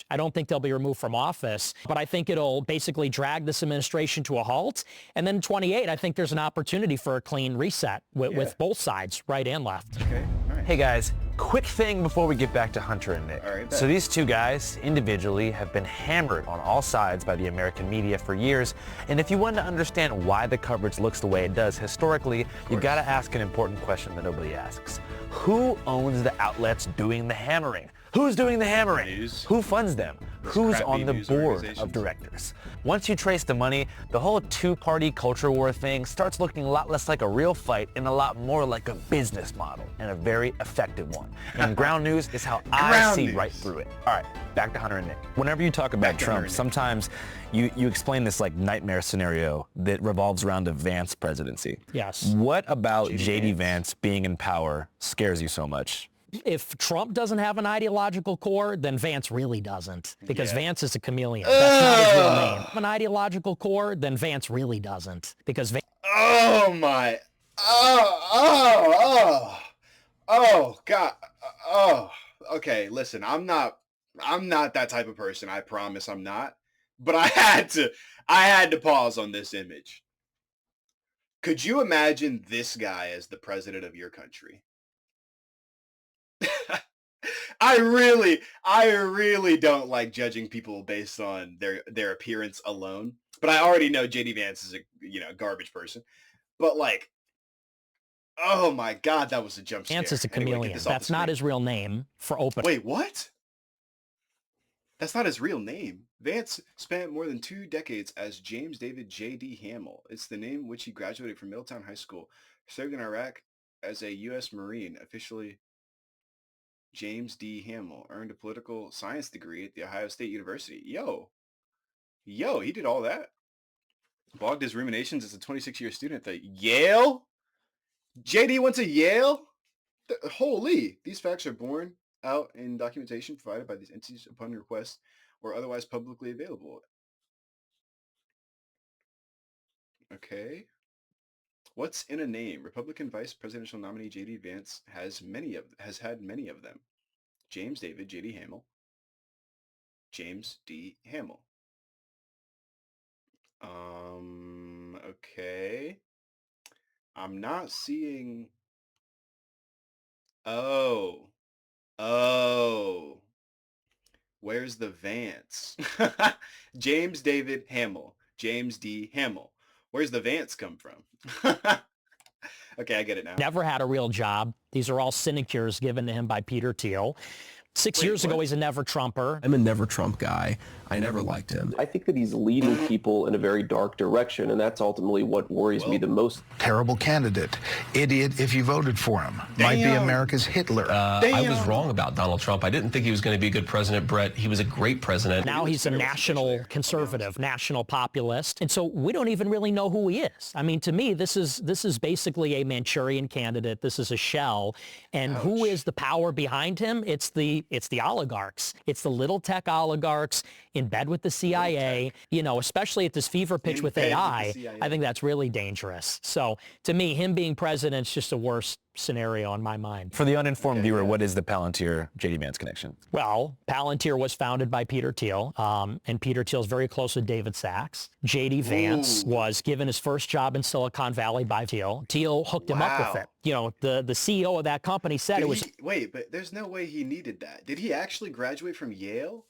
I don't think they'll be removed from office, but I think it'll basically drag this administration to a halt. And then 28, I think there's an opportunity for a clean reset with both sides, right and left. Okay. Nice. Hey guys, quick thing before we get back to Hunter and Nick. All right, so these two guys individually have been hammered on all sides by the American media for years. And if you want to understand why the coverage looks the way it does historically, you've got to ask an important question that nobody asks. Who owns the outlets doing the hammering? Who's doing the hammering? Who funds them? Who's on the board of directors? Once you trace the money, the whole two-party culture war thing starts looking a lot less like a real fight and a lot more like a business model, and a very effective one. And ground news is how I see right through it. All right, back to Hunter and Nick. Whenever you talk about Trump, sometimes you explain this like nightmare scenario that revolves around a Vance presidency. Yes. What about J.D. Vance being in power scares you so much? If Trump doesn't have an ideological core, then Vance really doesn't, because Vance is a chameleon. That's not his real name. An ideological core, then Vance really doesn't, because oh God. Okay, listen, I'm not that type of person. I promise I'm not. But I had to pause on this image. Could you imagine this guy as the president of your country? I really don't like judging people based on their appearance alone. But I already know JD Vance is a garbage person. But like, oh my God, that was a jump scare. Vance is a chameleon. That's not his real name for open. Wait, what? That's not his real name. Vance spent more than 2 decades as James David J.D. Hamill. It's the name which he graduated from Middletown High School, served in Iraq as a U.S. Marine, officially James D. Hamill, earned a political science degree at The Ohio State University. Yo, he did all that. Blogged his ruminations as a 26-year student at Yale. JD went to Yale? Holy. These facts are borne out in documentation provided by these entities upon request or otherwise publicly available. Okay. What's in a name? Republican vice presidential nominee J.D. Vance has had many of them. James David J.D. Hamill. James D. Hamill. Okay. I'm not seeing... Oh. Oh. Where's the Vance? James David Hamill. James D. Hamill. Where's the Vance come from? Okay, I get it now. Never had a real job. These are all sinecures given to him by Peter Thiel. 6 years ago, he's a never Trumper. I'm a never Trump guy. I never liked him. I think that he's leading people in a very dark direction, and that's ultimately what worries me the most. Terrible candidate. Idiot if you voted for him. Might be America's Hitler. I was wrong about Donald Trump. I didn't think he was going to be a good president, Brett. He was a great president. Now he's a national conservative, national populist, and so we don't even really know who he is. I mean, to me, this is basically a Manchurian candidate. This is a shell, and who is the power behind him? It's the oligarchs. It's the little tech oligarchs in bed with the CIA, you know, especially at this fever pitch with AI. I think that's really dangerous. So to me, him being president is just a worse scenario in my mind. For the uninformed viewer, what is the Palantir-JD Vance connection? Well, Palantir was founded by Peter Thiel, and Peter Thiel's very close with David Sachs. JD Vance was given his first job in Silicon Valley by Thiel. Thiel hooked him up with it. You know, the CEO of that company said it was... Wait, but there's no way he needed that. Did he actually graduate from Yale?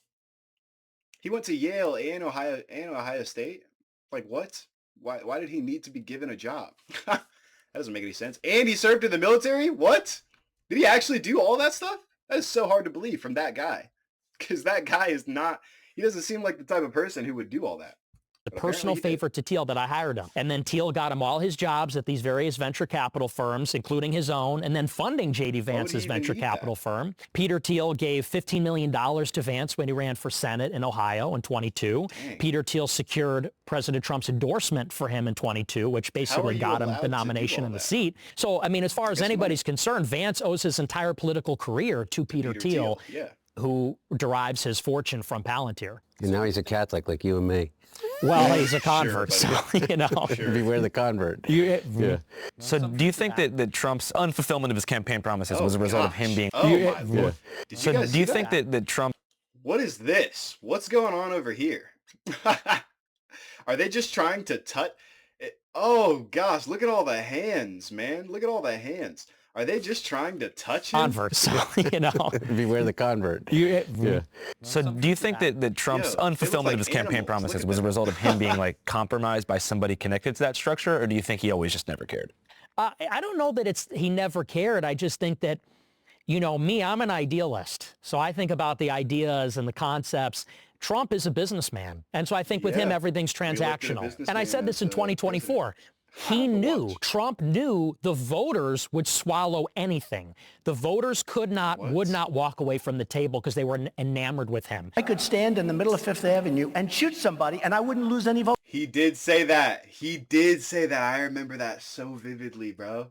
He went to Yale and Ohio State? Like, what? Why did he need to be given a job? That doesn't make any sense. And he served in the military? What? Did he actually do all that stuff? That is so hard to believe from that guy. Because that guy is not... He doesn't seem like the type of person who would do all that. A personal favorite to Thiel that I hired him. And then Thiel got him all his jobs at these various venture capital firms, including his own, and then funding J.D. Vance's venture capital firm. Peter Thiel gave $15 million to Vance when he ran for Senate in Ohio in 22. Peter Thiel secured President Trump's endorsement for him in 22, which basically got him the nomination and the seat. So, I mean, as far as anybody's concerned, Vance owes his entire political career to Peter Thiel, who derives his fortune from Palantir. And now he's a Catholic like you and me. Well, he's a convert, so, you know. Beware the convert. So do you think that Trump's unfulfillment of his campaign promises was a result of him being... So do you think that Trump... What is this? What's going on over here? Are they just trying to Oh, gosh, look at all the hands, man. Look at all the hands. Are they just trying to touch him? Converts, you know. Beware the convert. So do you think that Trump's unfulfillment of his campaign promises was a result of him being like compromised by somebody connected to that structure, or do you think he always just never cared? I don't know that he never cared. I just think that, you know, I'm an idealist. So I think about the ideas and the concepts. Trump is a businessman. And so I think with him, everything's transactional. And I said this in 2024. Trump knew the voters would swallow anything. The voters would not walk away from the table because they were enamored with him. I could stand in the middle of Fifth Avenue and shoot somebody and I wouldn't lose any votes. He did say that. I remember that so vividly, bro.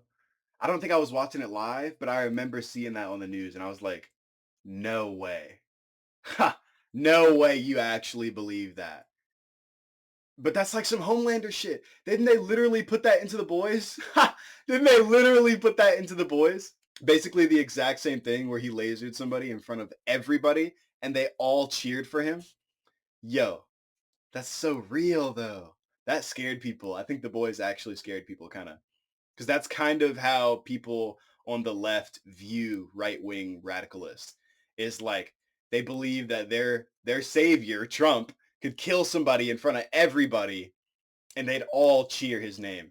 I don't think I was watching it live, but I remember seeing that on the news and I was like, no way. Ha! No way you actually believe that. But that's like some Homelander shit. Didn't they literally put that into the boys? Didn't they literally put that into the boys? Basically the exact same thing where he lasered somebody in front of everybody and they all cheered for him. Yo, that's so real though. That scared people. I think the boys actually scared people kind of. Because that's kind of how people on the left view right-wing radicalists. Is like they believe that their savior, Trump, could kill somebody in front of everybody and they'd all cheer his name.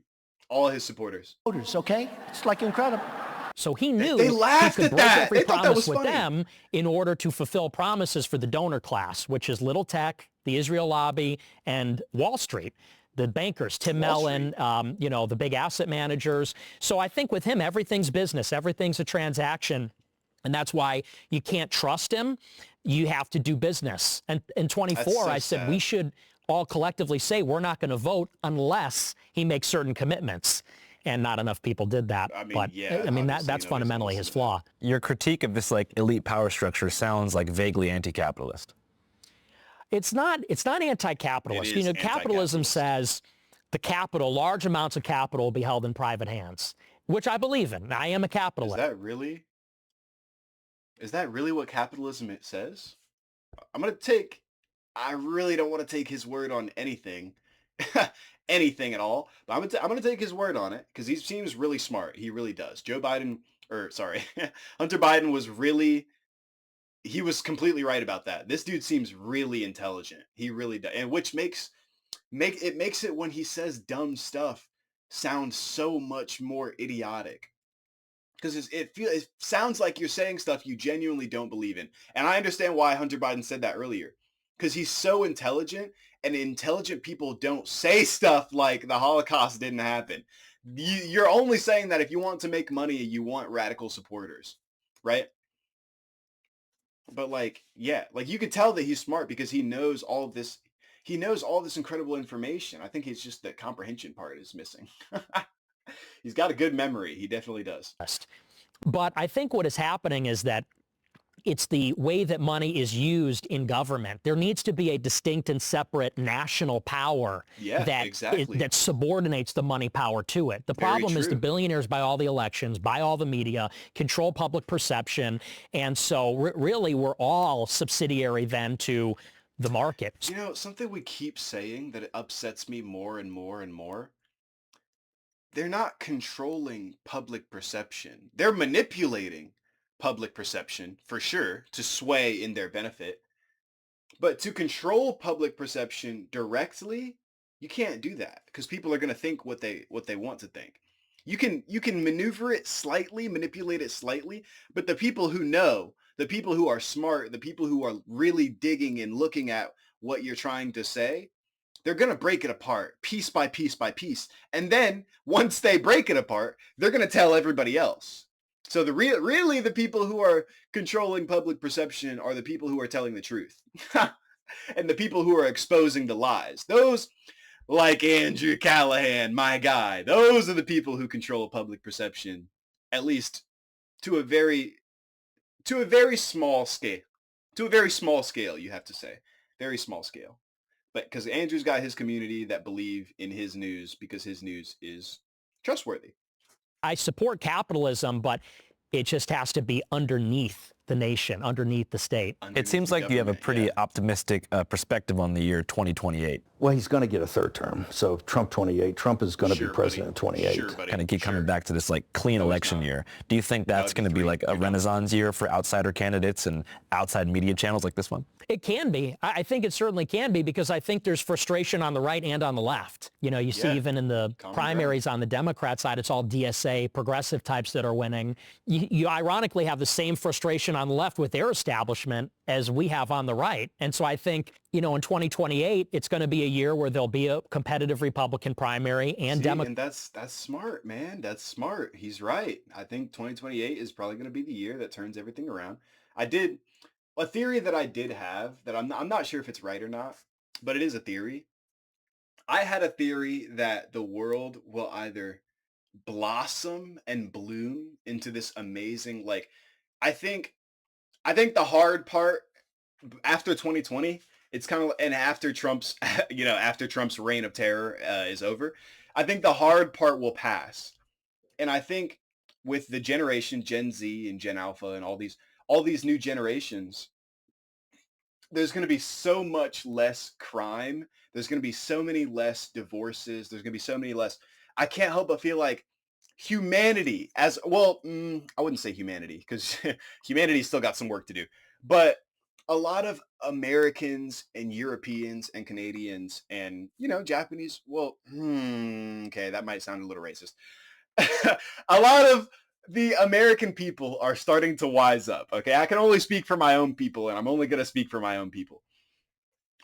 All his supporters. Okay? It's like incredible. So he knew they laughed he could at break that. every They thought that promise was with funny. them in order to fulfill promises for the donor class, which is little tech, the Israel lobby, and Wall Street. The bankers, Tim Mellon, you know, the big asset managers. So I think with him, everything's business. Everything's a transaction. And that's why you can't trust him. You have to do business. And in 24, I said we should all collectively say we're not going to vote unless he makes certain commitments. And not enough people did that. I mean, that's fundamentally his flaw. Your critique of this like elite power structure sounds like vaguely anti-capitalist. It's not anti-capitalist. You know, capitalism says the capital, large amounts of capital will be held in private hands, which I believe in. I am a capitalist. Is that really what capitalism it says? I really don't want to take his word on anything. anything at all. But I'm gonna take his word on it because he seems really smart. He really does. Hunter Biden he was completely right about that. This dude seems really intelligent. He really does, and which makes it when he says dumb stuff sound so much more idiotic. Because it sounds like you're saying stuff you genuinely don't believe in. And I understand why Hunter Biden said that earlier. Because he's so intelligent, and intelligent people don't say stuff like the Holocaust didn't happen. You're only saying that if you want to make money, you want radical supporters, right? But like, yeah, like you could tell that he's smart because he knows all this. He knows all this incredible information. I think it's just the comprehension part is missing. He's got a good memory. He definitely does. But I think what is happening is that it's the way that money is used in government. There needs to be a distinct and separate national power that subordinates the money power to it. The problem is the billionaires buy all the elections, buy all the media, control public perception, and so really we're all subsidiary then to the market. You know, something we keep saying that upsets me more and more and more. They're not controlling public perception. They're manipulating public perception, for sure, to sway in their benefit. But to control public perception directly, you can't do that because people are going to think what they want to think. You can maneuver it slightly, manipulate it slightly, but the people who know, the people who are smart, the people who are really digging and looking at what you're trying to say, they're going to break it apart piece by piece by piece. And then once they break it apart, they're going to tell everybody else. So really the people who are controlling public perception are the people who are telling the truth. And the people who are exposing the lies. Those, like Andrew Callahan, my guy, those are the people who control public perception, at least to a very small scale. To a very small scale, you have to say. Very small scale. But because Andrew's got his community that believe in his news because his news is trustworthy. I support capitalism, but it just has to be underneath the nation, underneath the state. It seems like you have a pretty optimistic perspective on the year 2028. Well, he's going to get a third term. So Trump 28. Trump is going to be president in 28. Kind of keep coming back to this like clean election year. Do you think that's going to be like a renaissance year for outsider candidates and outside media channels like this one? It can be. I think it certainly can be because I think there's frustration on the right and on the left. You know, you see even in the primaries on the Democrat side, it's all DSA progressive types that are winning. You ironically have the same frustration on the left with their establishment as we have on the right. And so I think, you know, in 2028, it's going to be a year where there'll be a competitive Republican primary and Democrat. And that's smart, man. That's smart. He's right. I think 2028 is probably going to be the year that turns everything around. A theory that I did have that I'm not sure if it's right or not, but it is a theory. I had a theory that the world will either blossom and bloom into this amazing, like, I think the hard part after 2020, it's kind of, and after Trump's, after Trump's reign of terror is over, I think the hard part will pass. And I think with the generation Gen Z and Gen Alpha and all these new generations, there's going to be so much less crime. There's going to be so many less divorces. There's going to be so many less. I can't help but feel like humanity as well. I wouldn't say humanity because humanity's still got some work to do. But a lot of Americans and Europeans and Canadians and, Japanese, okay, that might sound a little racist. A lot of the American people are starting to wise up, okay? I can only speak for my own people, and I'm only going to speak for my own people.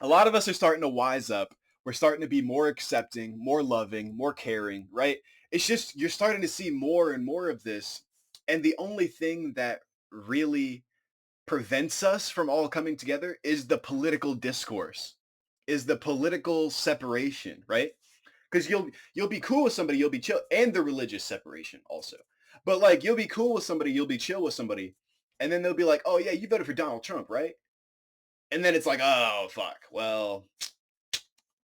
A lot of us are starting to wise up. We're starting to be more accepting, more loving, more caring, right? It's just you're starting to see more and more of this, and the only thing that really prevents us from all coming together is the political discourse, is the political separation, right? Because you'll be cool with somebody, you'll be chill, and the religious separation also. But like, you'll be cool with somebody, you'll be chill with somebody, and then they'll be like, oh yeah, you voted for Donald Trump, right? And then it's like, oh fuck, well,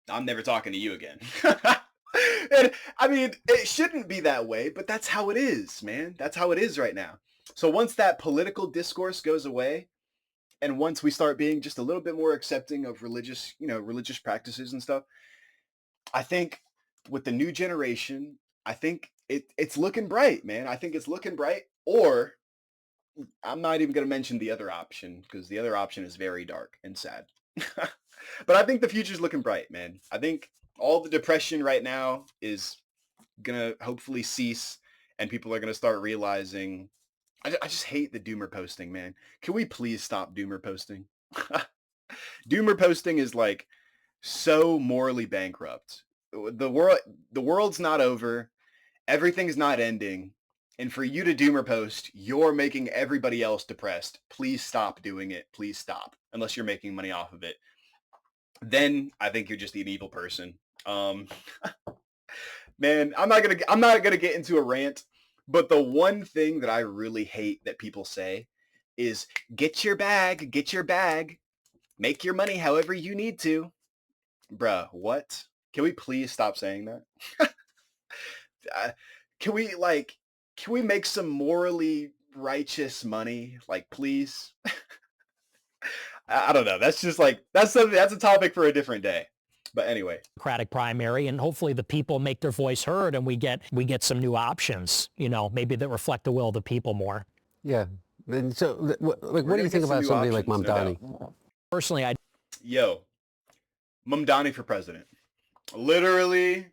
I'm never talking to you again. And I mean, it shouldn't be that way, but that's how it is, man. That's how it is right now. So once that political discourse goes away, and once we start being just a little bit more accepting of religious practices and stuff, I think with the new generation, I think it's looking bright, man. I think it's looking bright. Or I'm not even going to mention the other option because the other option is very dark and sad. But I think the future's looking bright, man. I think all the depression right now is going to hopefully cease and people are going to start realizing. I just hate the doomer posting, man. Can we please stop doomer posting? Doomer posting is like so morally bankrupt. The world's not over. Everything's not ending. And for you to doomer post, you're making everybody else depressed. Please stop doing it. Please stop. Unless you're making money off of it. Then I think you're just an evil person. Man, I'm not gonna get into a rant, but the one thing that I really hate that people say is get your bag, make your money however you need to. Bruh, what? Can we please stop saying that? Can we make some morally righteous money? Like, please? I don't know. That's just like, that's a topic for a different day. But anyway. Democratic primary, and hopefully the people make their voice heard and we get some new options, maybe that reflect the will of the people more. Yeah. And so, what do you think about somebody like Mamdani? Personally, Mamdani for president. Literally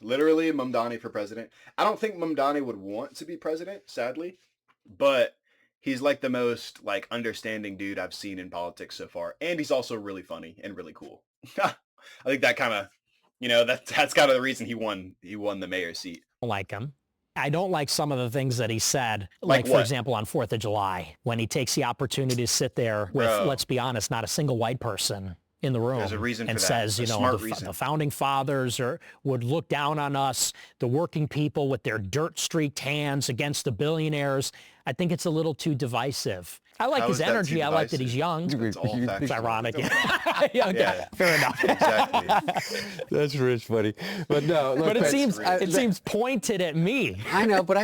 Mamdani for president. I don't think Mamdani would want to be president, sadly, but he's like the most like understanding dude I've seen in politics so far. And he's also really funny and really cool. I think that kind of, that's kind of the reason he won the mayor's seat. I like him. I don't like some of the things that he said, Like for example, on 4th of July, when he takes the opportunity to sit there with, let's be honest, not a single white person in the room. There's a reason and for that. says, The the founding fathers would look down on us, the working people with their dirt-streaked hands against the billionaires. I think it's a little too divisive. I like his energy. I like that he's young. It's ironic. Yeah, fair enough. Exactly. That's rich, buddy. But no, look, but it seems pointed at me. I know, but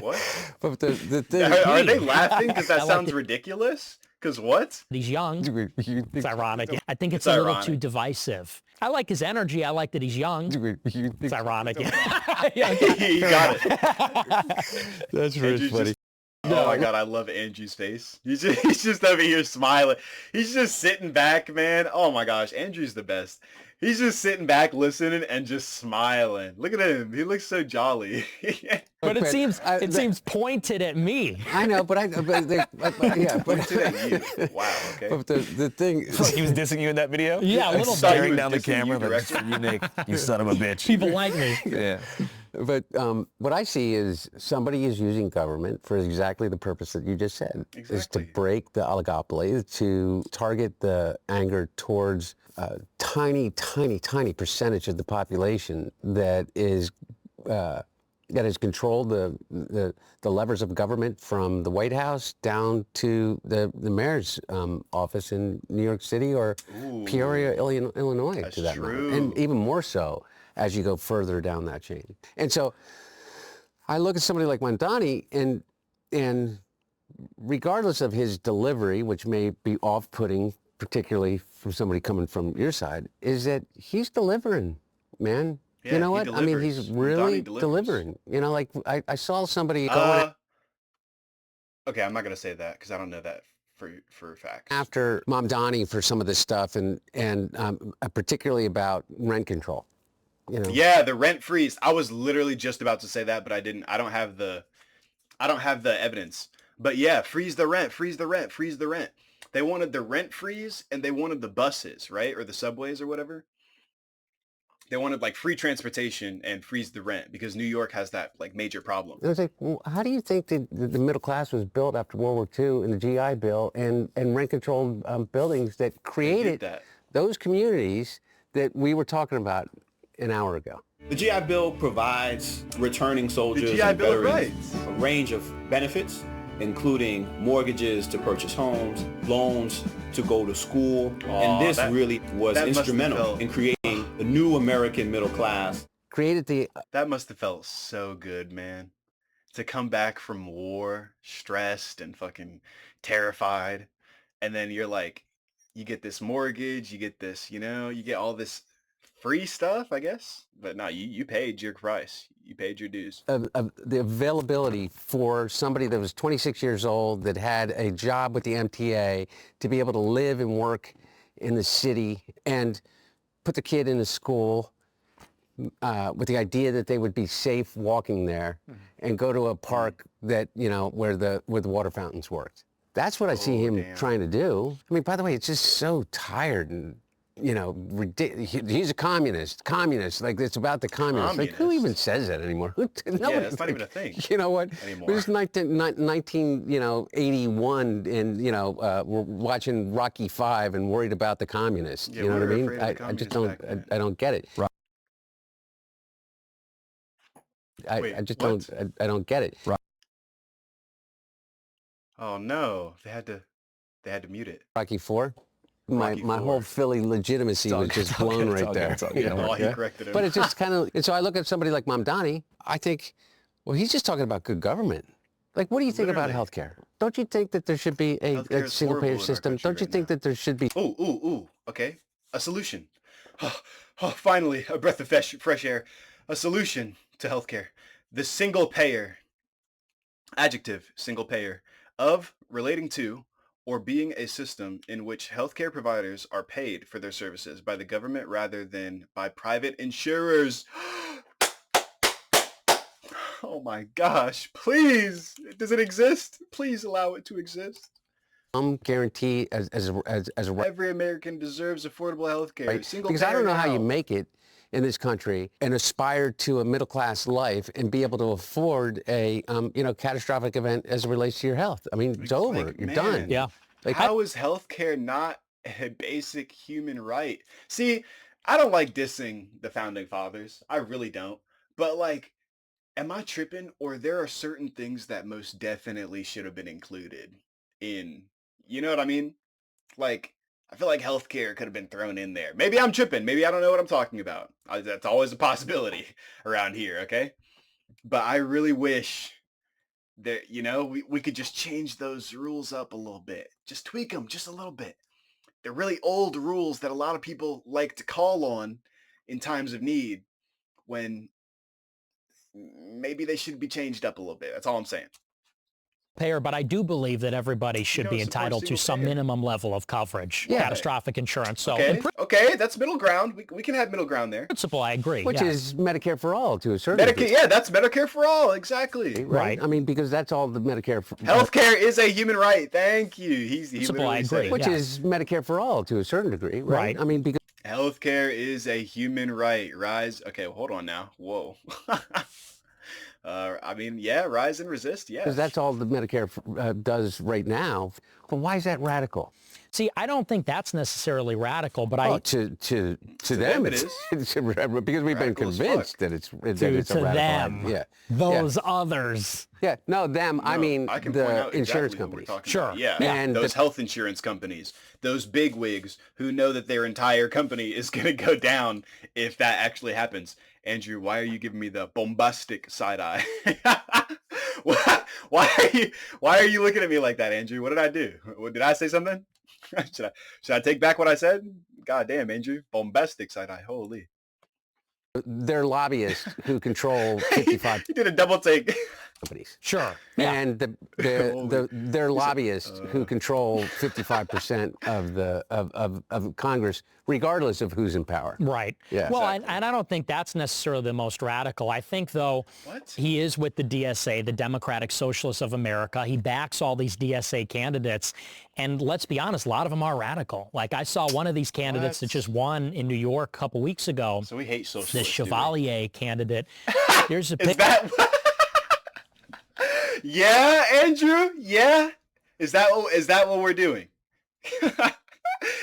What? But the thing, are they laughing because that sounds ridiculous? Because what? He's young. It's ironic. I think it's a little too divisive. I like his energy. I like that he's young. It's ironic. You got it. That's rich, buddy. Oh my God, I love Andrew's face. He's just over here smiling. He's just sitting back, man. Oh my gosh, Andrew's the best. He's just sitting back, listening, and just smiling. Look at him. He looks so jolly. But it seems pointed at me. I know, but pointed at you. Wow. Okay. But the thing, he was dissing you in that video. Yeah, a little staring down the camera, but it's for you, Nick. You son of a bitch. People like me. Yeah. But what I see is somebody is using government for exactly the purpose that you just said, is to break the oligopoly, to target the anger towards a tiny percentage of the population that has controlled the levers of government from the White House down to the mayor's office in New York City or Peoria, Illinois, to that matter, and even more so as you go further down that chain. And so I look at somebody like Mamdani, and regardless of his delivery, which may be off-putting, particularly from somebody coming from your side, is that he's delivering, man. Yeah, you know what? I mean, he's really delivering. Like I saw somebody going... Okay, I'm not going to say that because I don't know that for facts. After Mamdani for some of this stuff, and particularly about rent control. Yeah, the rent freeze. I was literally just about to say that, but I didn't. I don't have the evidence. But yeah, freeze the rent. They wanted the rent freeze and they wanted the buses, right? Or the subways or whatever. They wanted like free transportation and freeze the rent because New York has that like major problem. I was like, well, how do you think the middle class was built after World War II and the GI Bill and rent-controlled buildings that created those communities that we were talking about an hour ago? The GI Bill provides returning soldiers and veterans a range of benefits, including mortgages to purchase homes, loans to go to school, and this really was instrumental in creating the new American middle class. That must have felt so good, man. To come back from war, stressed and fucking terrified, and then you're like, you get this mortgage, you get this, you get all this free stuff, I guess. But no, you paid your price. You paid your dues. The availability for somebody that was 26 years old that had a job with the MTA to be able to live and work in the city and put the kid in the school with the idea that they would be safe walking there and go to a park that, you know, where the water fountains worked. That's what I see him trying to do. I mean, by the way, it's just so tired and, you know, ridiculous. He's a communist. Like, it's about the communists. Like, who even says that anymore? It's not even a thing. You know what? Anymore. We're just 1981, and, you know, we're watching Rocky V and worried about the communists. Yeah, you know what I we mean? were afraid of the I just communists don't, back I don't get it. Right. I just don't, I don't get it. Right. Oh no, they had to mute it. Rocky IV? My whole Philly legitimacy was just blown right there. He corrected him. But it's just kind of, and so I look at somebody like Mamdani, I think, well, he's just talking about good government. Like, what do you think about healthcare? Don't you think that there should be a single-payer system? Don't you think that there should be... Okay. A solution. Oh, finally, a breath of fresh air. A solution to healthcare. The single-payer, adjective, single-payer, of, relating to, or being a system in which healthcare providers are paid for their services by the government rather than by private insurers. Oh my gosh, please. Does it exist? Please allow it to exist. Guarantee as a Every American deserves affordable healthcare. Right? Because I don't know how you make it in this country and aspire to a middle-class life and be able to afford a, you know, catastrophic event as it relates to your health. I mean, it's over. Like, You're man, done. Yeah. Like, how is healthcare not a basic human right? See, I don't like dissing the founding fathers. I really don't. But like, am I tripping? Or there are certain things that most definitely should have been included in, you know what I mean? Like, I feel like healthcare could have been thrown in there. Maybe I'm tripping. Maybe I don't know what I'm talking about. That's always a possibility around here, okay? But I really wish that, you know, we could just change those rules up a little bit. Just tweak them just a little bit. They're really old rules that a lot of people like to call on in times of need when maybe they should be changed up a little bit. That's all I'm saying. Payer, but I do believe that everybody should be entitled to some minimum level of coverage, catastrophic insurance. So, okay, that's middle ground. We can have middle ground there. Principle, I agree. Which is Medicare for all to a certain degree. Yeah, that's Medicare for all, exactly. Right. I mean, because that's all the Medicare. Healthcare is a human right. Thank you. He Principle, I agree. Which is Medicare for all to a certain degree, right? I mean, because healthcare is a human right. Rise. Okay, well, hold on now. Whoa. I mean, yeah, rise and resist, yeah. Because that's all the Medicare does right now. But why is that radical? See, I don't think that's necessarily radical, but to them it is. Because we've been convinced that it's a radical them, idea. Those others. Yeah, no, them. I mean, I can the point out insurance exactly companies. Sure. Yeah, and those health insurance companies, those big wigs who know that their entire company is going to go down if that actually happens. Andrew, why are you giving me the bombastic side eye? Why are you looking at me like that, Andrew? What did I do? Did I say something? Should I take back what I said? God damn, Andrew. Bombastic side eye. Holy. They're lobbyists who control 55 You did a double take. companies. Sure. And they're lobbyists who control 55% of Congress, regardless of who's in power. Right. Yeah. Well, and I don't think that's necessarily the most radical. I think, though, he is with the DSA, the Democratic Socialists of America. He backs all these DSA candidates. And let's be honest, a lot of them are radical. Like, I saw one of these candidates that just won in New York a couple weeks ago. So we hate socialists. The Chevalier candidate. There's a picture. Yeah, Andrew. Yeah. Is that what we're doing?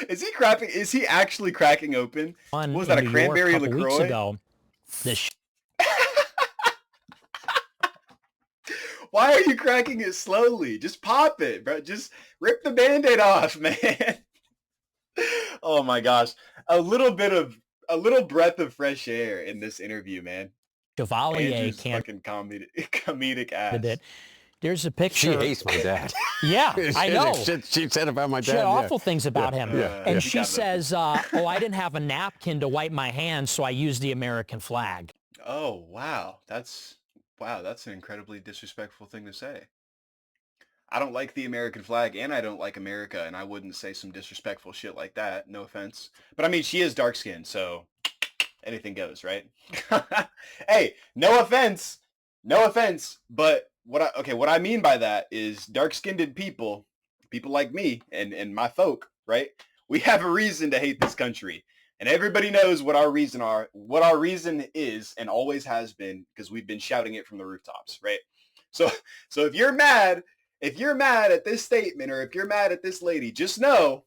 Is he cracking? Is he actually cracking open? What was that, a cranberry LaCroix? Weeks ago, Why are you cracking it slowly? Just pop it, bro. Just rip the Band-Aid off, man. Oh my gosh. A little breath of fresh air in this interview, man. Chevalier fucking comedic ass. There's a picture. She hates my dad. Yeah, I know. She said about my dad. She had yeah. awful things about him. Yeah. And she says, oh, I didn't have a napkin to wipe my hands, so I used the American flag. Oh, wow. That's an incredibly disrespectful thing to say. I don't like the American flag, and I don't like America, and I wouldn't say some disrespectful shit like that. No offense. But I mean, she is dark-skinned, so anything goes, right? Hey, no offense, but what I mean by that is dark-skinned people like me and my folk, right? We have a reason to hate this country, and everybody knows what our reason is and always has been, because we've been shouting it from the rooftops, right? So if you're mad at this statement, or if you're mad at this lady, just know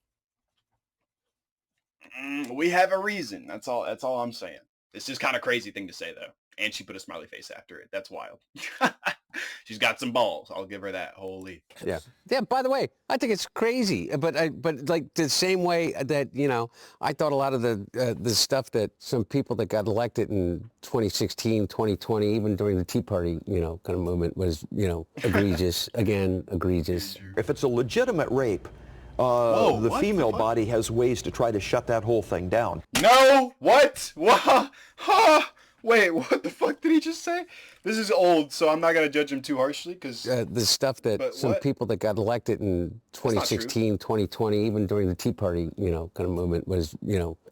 we have a reason. That's all I'm saying. It's just kind of crazy thing to say, though. And she put a smiley face after it. That's wild. She's got some balls. I'll give her that. Holy. Yeah. Yeah. By the way, I think it's crazy, but like the same way that, I thought a lot of the stuff that some people that got elected in 2016, 2020, even during the Tea Party, kind of movement was, egregious. Again, egregious. If it's a legitimate rape, the female body has ways to try to shut that whole thing down. No. What? Huh? Wait, what the fuck did he just say? This is old, so I'm not going to judge him too harshly, because... the stuff that some people that got elected in 2016, 2020, even during the Tea Party, kind of movement was,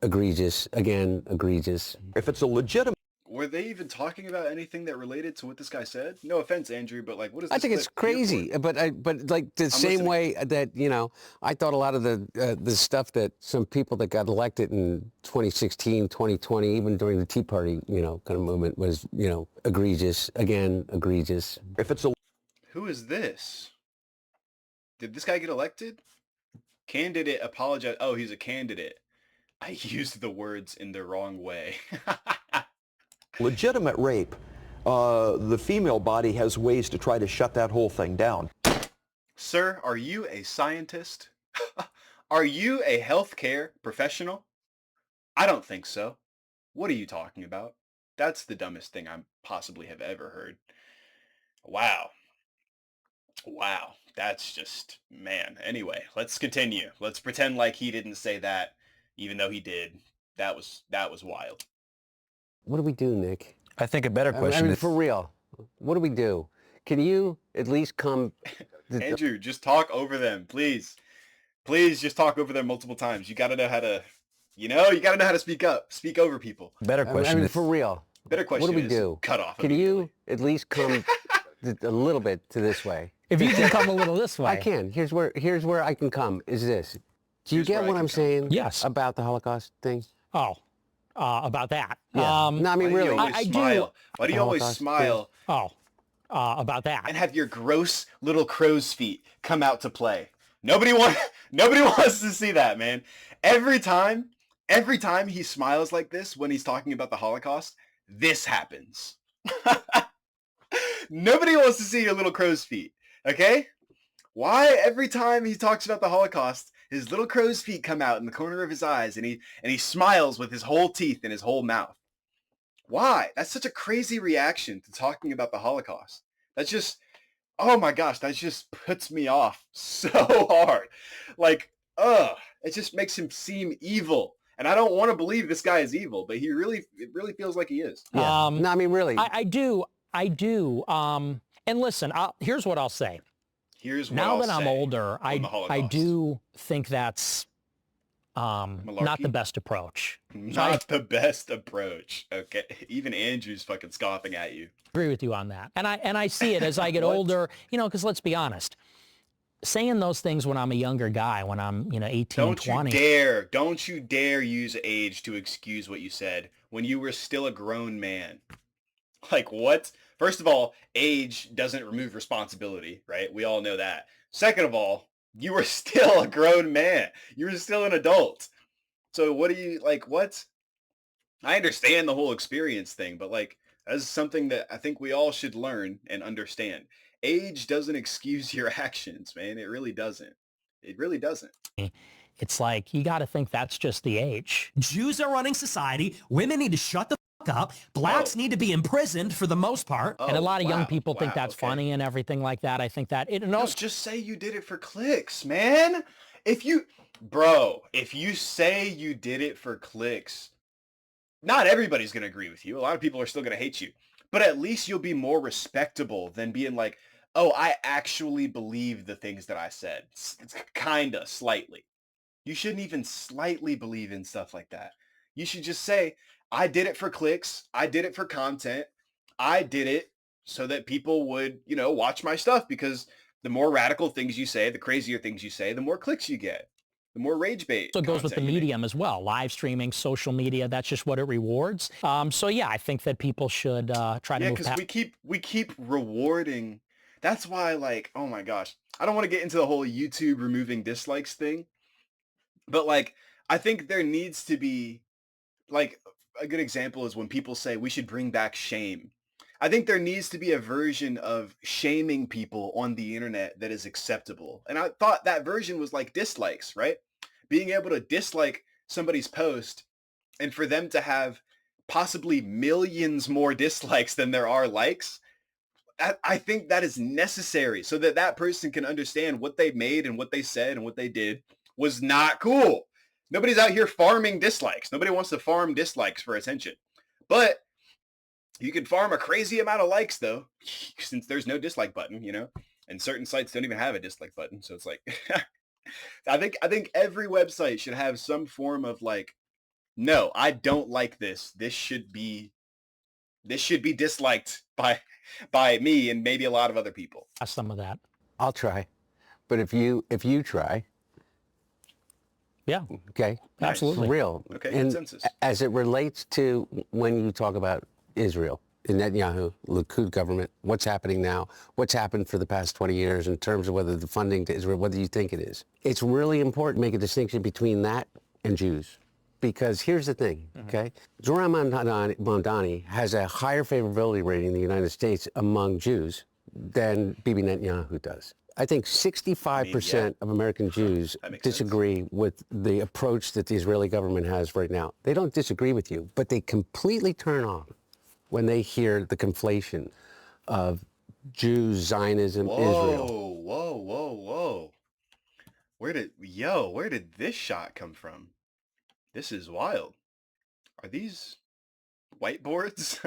egregious. Again, egregious. If it's a legitimate... Were they even talking about anything that related to what this guy said? No offense, Andrew, but like, what is this? I think it's crazy, but like the same way that, I thought a lot of the stuff that some people that got elected in 2016, 2020, even during the Tea Party, kind of movement was, egregious. Again, egregious. If it's a... Who is this? Did this guy get elected? Candidate apologize. Oh, he's a candidate. I used the words in the wrong way. Legitimate rape, the female body has ways to try to shut that whole thing down. Sir, are you a scientist? Are you a healthcare professional? I don't think so. What are you talking about? That's the dumbest thing I possibly have ever heard. Wow. That's just, man. Anyway, let's continue. Let's pretend like he didn't say that, even though he did. That was wild. What do we do, Nick? I think a better question is... For real, what do we do? Can you at least come... Andrew, just talk over them, please. Please just talk over them multiple times. You got to know how to, you got to know how to speak up, speak over people. Better question is... For real. Better question what do we do? Cut off. Can you at least come a little bit to this way? If you can come a little this way. I can. Here's where I can come, is this. Do you get what I'm saying? Yes. About the Holocaust thing? Oh. About that. Yeah. No, I mean, really. I do. Why do you always smile? Oh, about that. And have your gross little crow's feet come out to play. Nobody wants to see that, man. Every time he smiles like this when he's talking about the Holocaust, this happens. Nobody wants to see your little crow's feet, okay? Why every time he talks about the Holocaust, his little crow's feet come out in the corner of his eyes, and he smiles with his whole teeth and his whole mouth? Why? That's such a crazy reaction to talking about the Holocaust. That's just, oh my gosh, that just puts me off so hard. Like, it just makes him seem evil. And I don't want to believe this guy is evil, but it really feels like he is. Yeah. No, I mean, really. I do. And listen, here's what I'll say. Now that I'm older, I do think that's not the best approach. Not the best approach. Okay. Even Andrew's fucking scoffing at you. Agree with you on that. And I see it as I get older, because let's be honest. Saying those things when I'm a younger guy, when I'm, 18, 20. Don't you dare use age to excuse what you said when you were still a grown man. Like, what? First of all, age doesn't remove responsibility, right? We all know that. Second of all, you were still a grown man. You were still an adult. So what do you, what? I understand the whole experience thing, but, that's something that I think we all should learn and understand. Age doesn't excuse your actions, man. It really doesn't. It really doesn't. It's like, you got to think that's just the age. Jews are running society. Women need to shut the up. Blacks need to be imprisoned for the most part. And a lot of young people think that's funny and everything like that. I think that it also just say you did it for clicks, man. If you say you did it for clicks, not everybody's going to agree with you. A lot of people are still going to hate you. But at least you'll be more respectable than being like, oh, I actually believe the things that I said. It's kinda, slightly. You shouldn't even slightly believe in stuff like that. You should just say, I did it for clicks. I did it for content. I did it so that people would, watch my stuff, because the more radical things you say, the crazier things you say, the more clicks you get. The more rage bait. So it goes with the medium as well. Live streaming, social media, that's just what it rewards. So yeah, I think that people should try to move past. Yeah, because we keep rewarding. That's why, oh my gosh. I don't want to get into the whole YouTube removing dislikes thing. But I think there needs to be, a good example is when people say we should bring back shame. I think there needs to be a version of shaming people on the internet that is acceptable. And I thought that version was like dislikes, right? Being able to dislike somebody's post and for them to have possibly millions more dislikes than there are likes. I think that is necessary so that that person can understand what they made and what they said and what they did was not cool. Nobody's out here farming dislikes. Nobody wants to farm dislikes for attention. But you can farm a crazy amount of likes, though, since there's no dislike button, and certain sites don't even have a dislike button. So it's like, I think every website should have some form of no, I don't like this. This should be disliked by me and maybe a lot of other people. Some of that. I'll try. But if you try. Yeah. Okay. Absolutely. For real. Okay. And Consensus. as it relates to when you talk about Israel, the Netanyahu, Likud government, what's happening now, what's happened for the past 20 years in terms of whether the funding to Israel, whether you think it is. It's really important to make a distinction between that and Jews. Because here's the thing, okay? Zoran Mamdani has a higher favorability rating in the United States among Jews than Bibi Netanyahu does. I think 65% of American Jews disagree with the approach that the Israeli government has right now. They don't disagree with you, but they completely turn off when they hear the conflation of Jews, Zionism, Israel. Whoa. Where did this shot come from? This is wild. Are these whiteboards?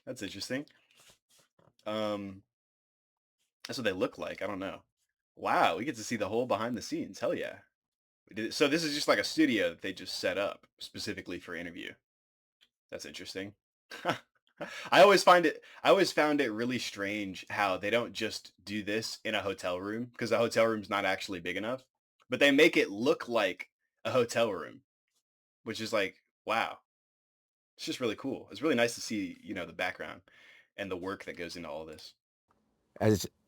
That's interesting. That's what they look like. I don't know. Wow, we get to see the whole behind the scenes. Hell yeah. So this is just like a studio that they just set up specifically for interview. That's interesting. I always found it really strange how they don't just do this in a hotel room, because the hotel room's not actually big enough, but they make it look like a hotel room, which is wow. It's just really cool. It's really nice to see, the background and the work that goes into all this.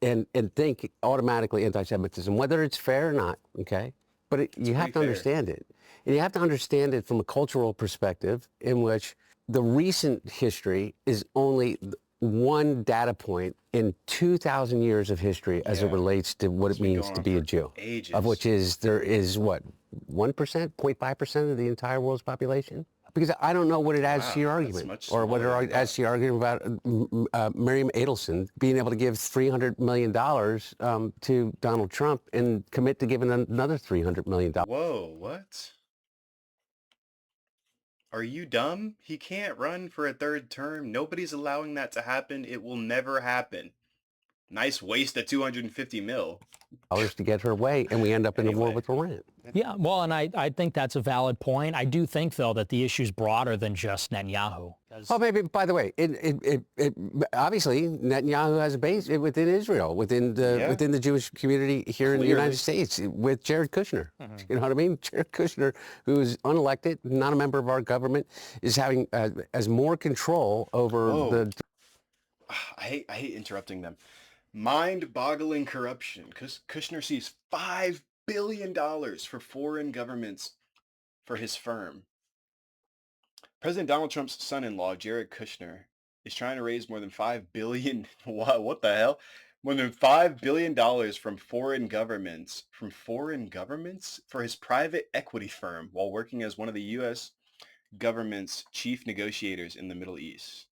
And think automatically anti-Semitism, whether it's fair or not, okay? But you have to understand it. And you have to understand it from a cultural perspective in which the recent history is only one data point in 2,000 years of history as it relates to what it means to be a Jew, of which there is what, 1%, 0.5% of the entire world's population? Because I don't know what it adds to your argument, or what it adds to your argument about Miriam Adelson being able to give $300 million to Donald Trump and commit to giving another $300 million. Whoa, what? Are you dumb? He can't run for a third term. Nobody's allowing that to happen. It will never happen. Nice waste of $250 million. To get her way, and we end up in a war with Iran. Yeah, well, and I think that's a valid point. I do think, though, that the issue's broader than just Netanyahu. Oh, maybe, by the way, obviously Netanyahu has a base within Israel, within the Jewish community here in the United States, with Jared Kushner. You know what I mean? Jared Kushner, who is unelected, not a member of our government, is having as more control over the... I hate interrupting them. Mind-boggling corruption. Kushner sees $5 billion for foreign governments for his firm. President Donald Trump's son-in-law, Jared Kushner, is trying to raise more than $5 billion. What the hell? More than $5 billion from foreign governments. From foreign governments? For his private equity firm while working as one of the U.S. government's chief negotiators in the Middle East.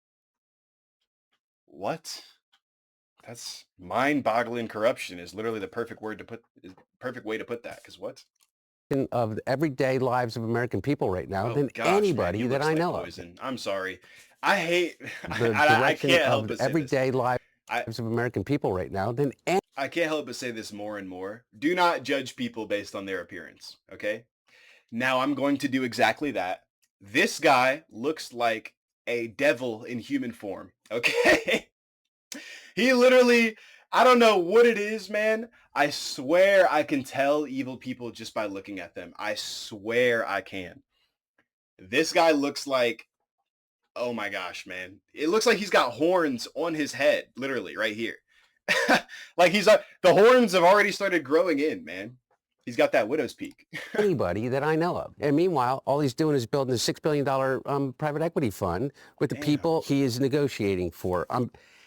What? That's mind-boggling. Corruption is literally the perfect way to put that. Because what? Of the everyday lives of American people right now than anybody that I know of. I'm sorry. I hate. The I can't help but say everyday this. lives of American people right now than I can't help but say this more and more. Do not judge people based on their appearance. Okay. Now I'm going to do exactly that. This guy looks like a devil in human form. Okay. He literally, I don't know what it is, man. I swear I can tell evil people just by looking at them. I swear I can. This guy looks like, oh my gosh, man. It looks like he's got horns on his head, literally right here. Like the horns have already started growing in, man. He's got that widow's peak. Anybody that I know of. And meanwhile, all he's doing is building a $6 billion private equity fund with the people he is negotiating for.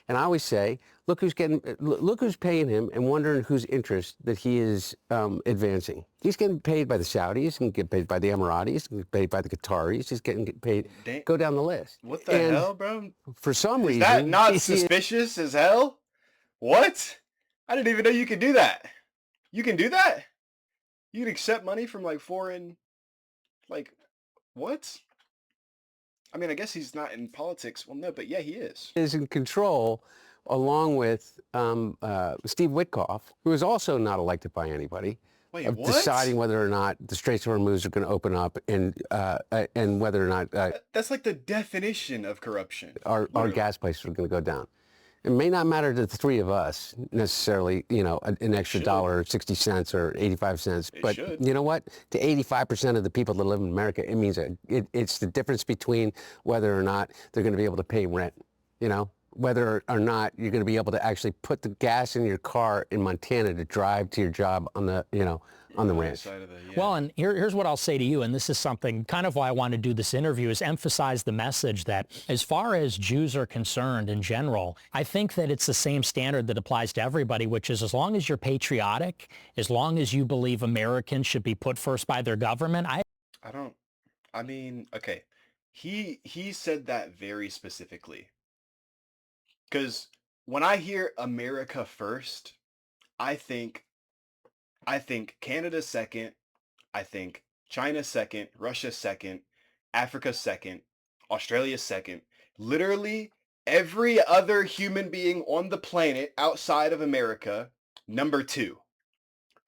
And I always say, look who's paying him and wondering whose interest that he is advancing. He's getting paid by the Saudis, he's getting paid by the Emiratis, he's getting paid by the Qataris, he's getting paid. Go down the list. What the hell, bro? For some reason. Is that not suspicious as hell? What? I didn't even know you could do that. You can do that? You can accept money from like foreign, like, what? I mean, I guess he's not in politics. Well, no, but yeah, he is. Is in control, along with Steve Witkoff, who is also not elected by anybody, of deciding whether or not the Straits of Hormuz are going to open up and whether or not that's like the definition of corruption. Our gas prices are going to go down. It may not matter to the three of us necessarily, you know, an extra dollar, 60 cents or 85 cents. But you know what? To 85% of the people that live in America, it means it's the difference between whether or not they're going to be able to pay rent, you know, whether or not you're going to be able to actually put the gas in your car in Montana to drive to your job on the, you know, on the ranch. Well, and here's what I'll say to you, and this is something kind of why I want to do this interview, is emphasize the message that as far as Jews are concerned in general, I think that it's the same standard that applies to everybody, which is as long as you're patriotic, as long as you believe Americans should be put first by their government. I mean, okay. He said that very specifically. Because when I hear America first, I think Canada second, I think China second, Russia second, Africa second, Australia second. Literally every other human being on the planet outside of America, number 2.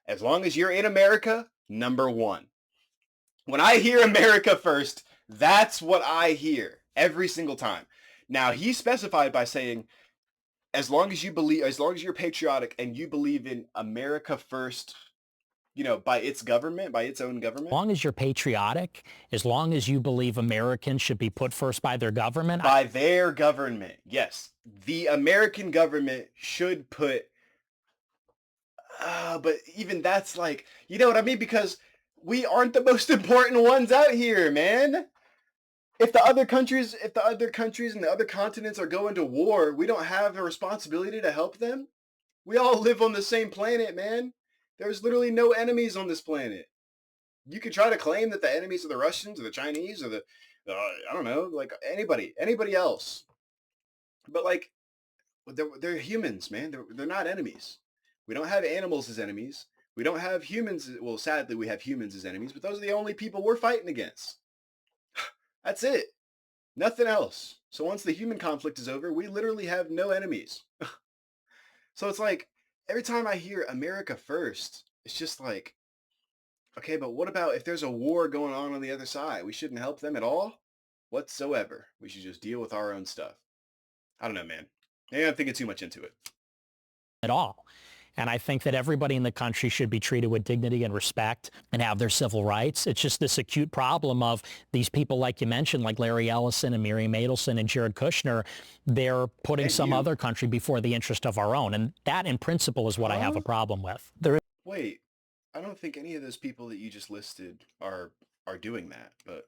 As long as you're in America, number 1. When I hear America first, that's what I hear every single time. Now, he specified by saying, as long as you're patriotic and you believe in America first, you know, by its government, by its own government. As long as you're patriotic, as long as you believe Americans should be put first by their government. By their government, yes. The American government should put, but even that's like, you know what I mean? Because we aren't the most important ones out here, man. If the other countries and the other continents are going to war, we don't have a responsibility to help them. We all live on the same planet, man. There's literally no enemies on this planet. You could try to claim that the enemies are the Russians or the Chinese or I don't know, like anybody else. But like, they're humans, man. They're not enemies. We don't have animals as enemies. We don't have humans. Well, sadly, we have humans as enemies, but those are the only people we're fighting against. That's it. Nothing else. So once the human conflict is over, we literally have no enemies. So it's like, every time I hear America first, it's just like, okay, but what about if there's a war going on the other side? We shouldn't help them at all whatsoever. We should just deal with our own stuff. I don't know, man. Maybe I'm thinking too much into it. At all. And I think that everybody in the country should be treated with dignity and respect and have their civil rights. It's just this acute problem of these people, like you mentioned, like Larry Ellison and Miriam Adelson and Jared Kushner, they're putting some other country before the interest of our own. And that, in principle, is what I have a problem with. Wait, I don't think any of those people that you just listed are doing that, but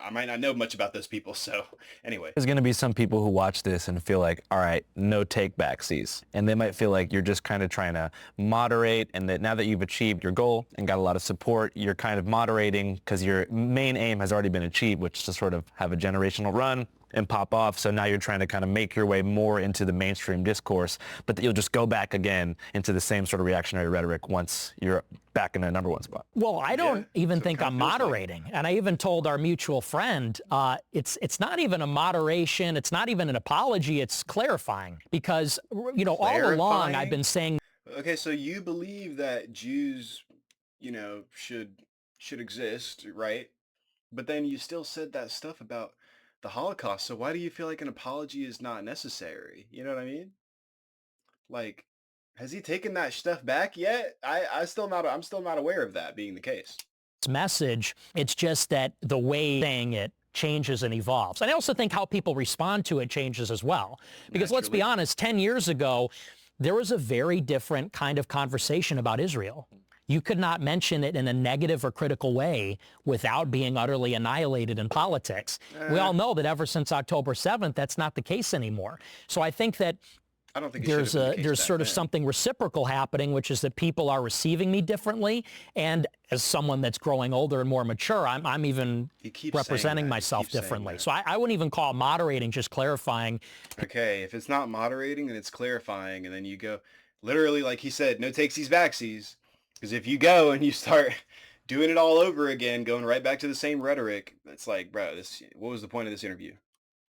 I might not know much about those people. So anyway. There's going to be some people who watch this and feel like, all right, no take backsies. And they might feel like you're just kind of trying to moderate, and that now that you've achieved your goal and got a lot of support, you're kind of moderating because your main aim has already been achieved, which is to sort of have a generational run and pop off. So now you're trying to kind of make your way more into the mainstream discourse, but that you'll just go back again into the same sort of reactionary rhetoric once you're back in a number one spot. Well, I don't even think I'm moderating. And I even told our mutual friend, it's not even a moderation. It's not even an apology. It's clarifying, because, you know, all along I've been saying. Okay, so you believe that Jews, you know, should exist, right? But then you still said that stuff about the Holocaust. So why do you feel like an apology is not necessary? You know what I mean? Like, has he taken that stuff back yet? I'm still not aware of that being the case. Message. It's just that the way saying it changes and evolves. And I also think how people respond to it changes as well. Because let's be honest, 10 years ago, there was a very different kind of conversation about Israel. You could not mention it in a negative or critical way without being utterly annihilated in politics. We all know that ever since October 7th, that's not the case anymore. So I think that I don't think there's sort of something reciprocal happening, which is that people are receiving me differently. And as someone that's growing older and more mature, I'm even representing myself differently. So I wouldn't even call it moderating, just clarifying. Okay, if it's not moderating, then it's clarifying. And then you go, literally, like he said, no takesies backsies. Because if you go and you start doing it all over again, going right back to the same rhetoric, it's like, bro, what was the point of this interview?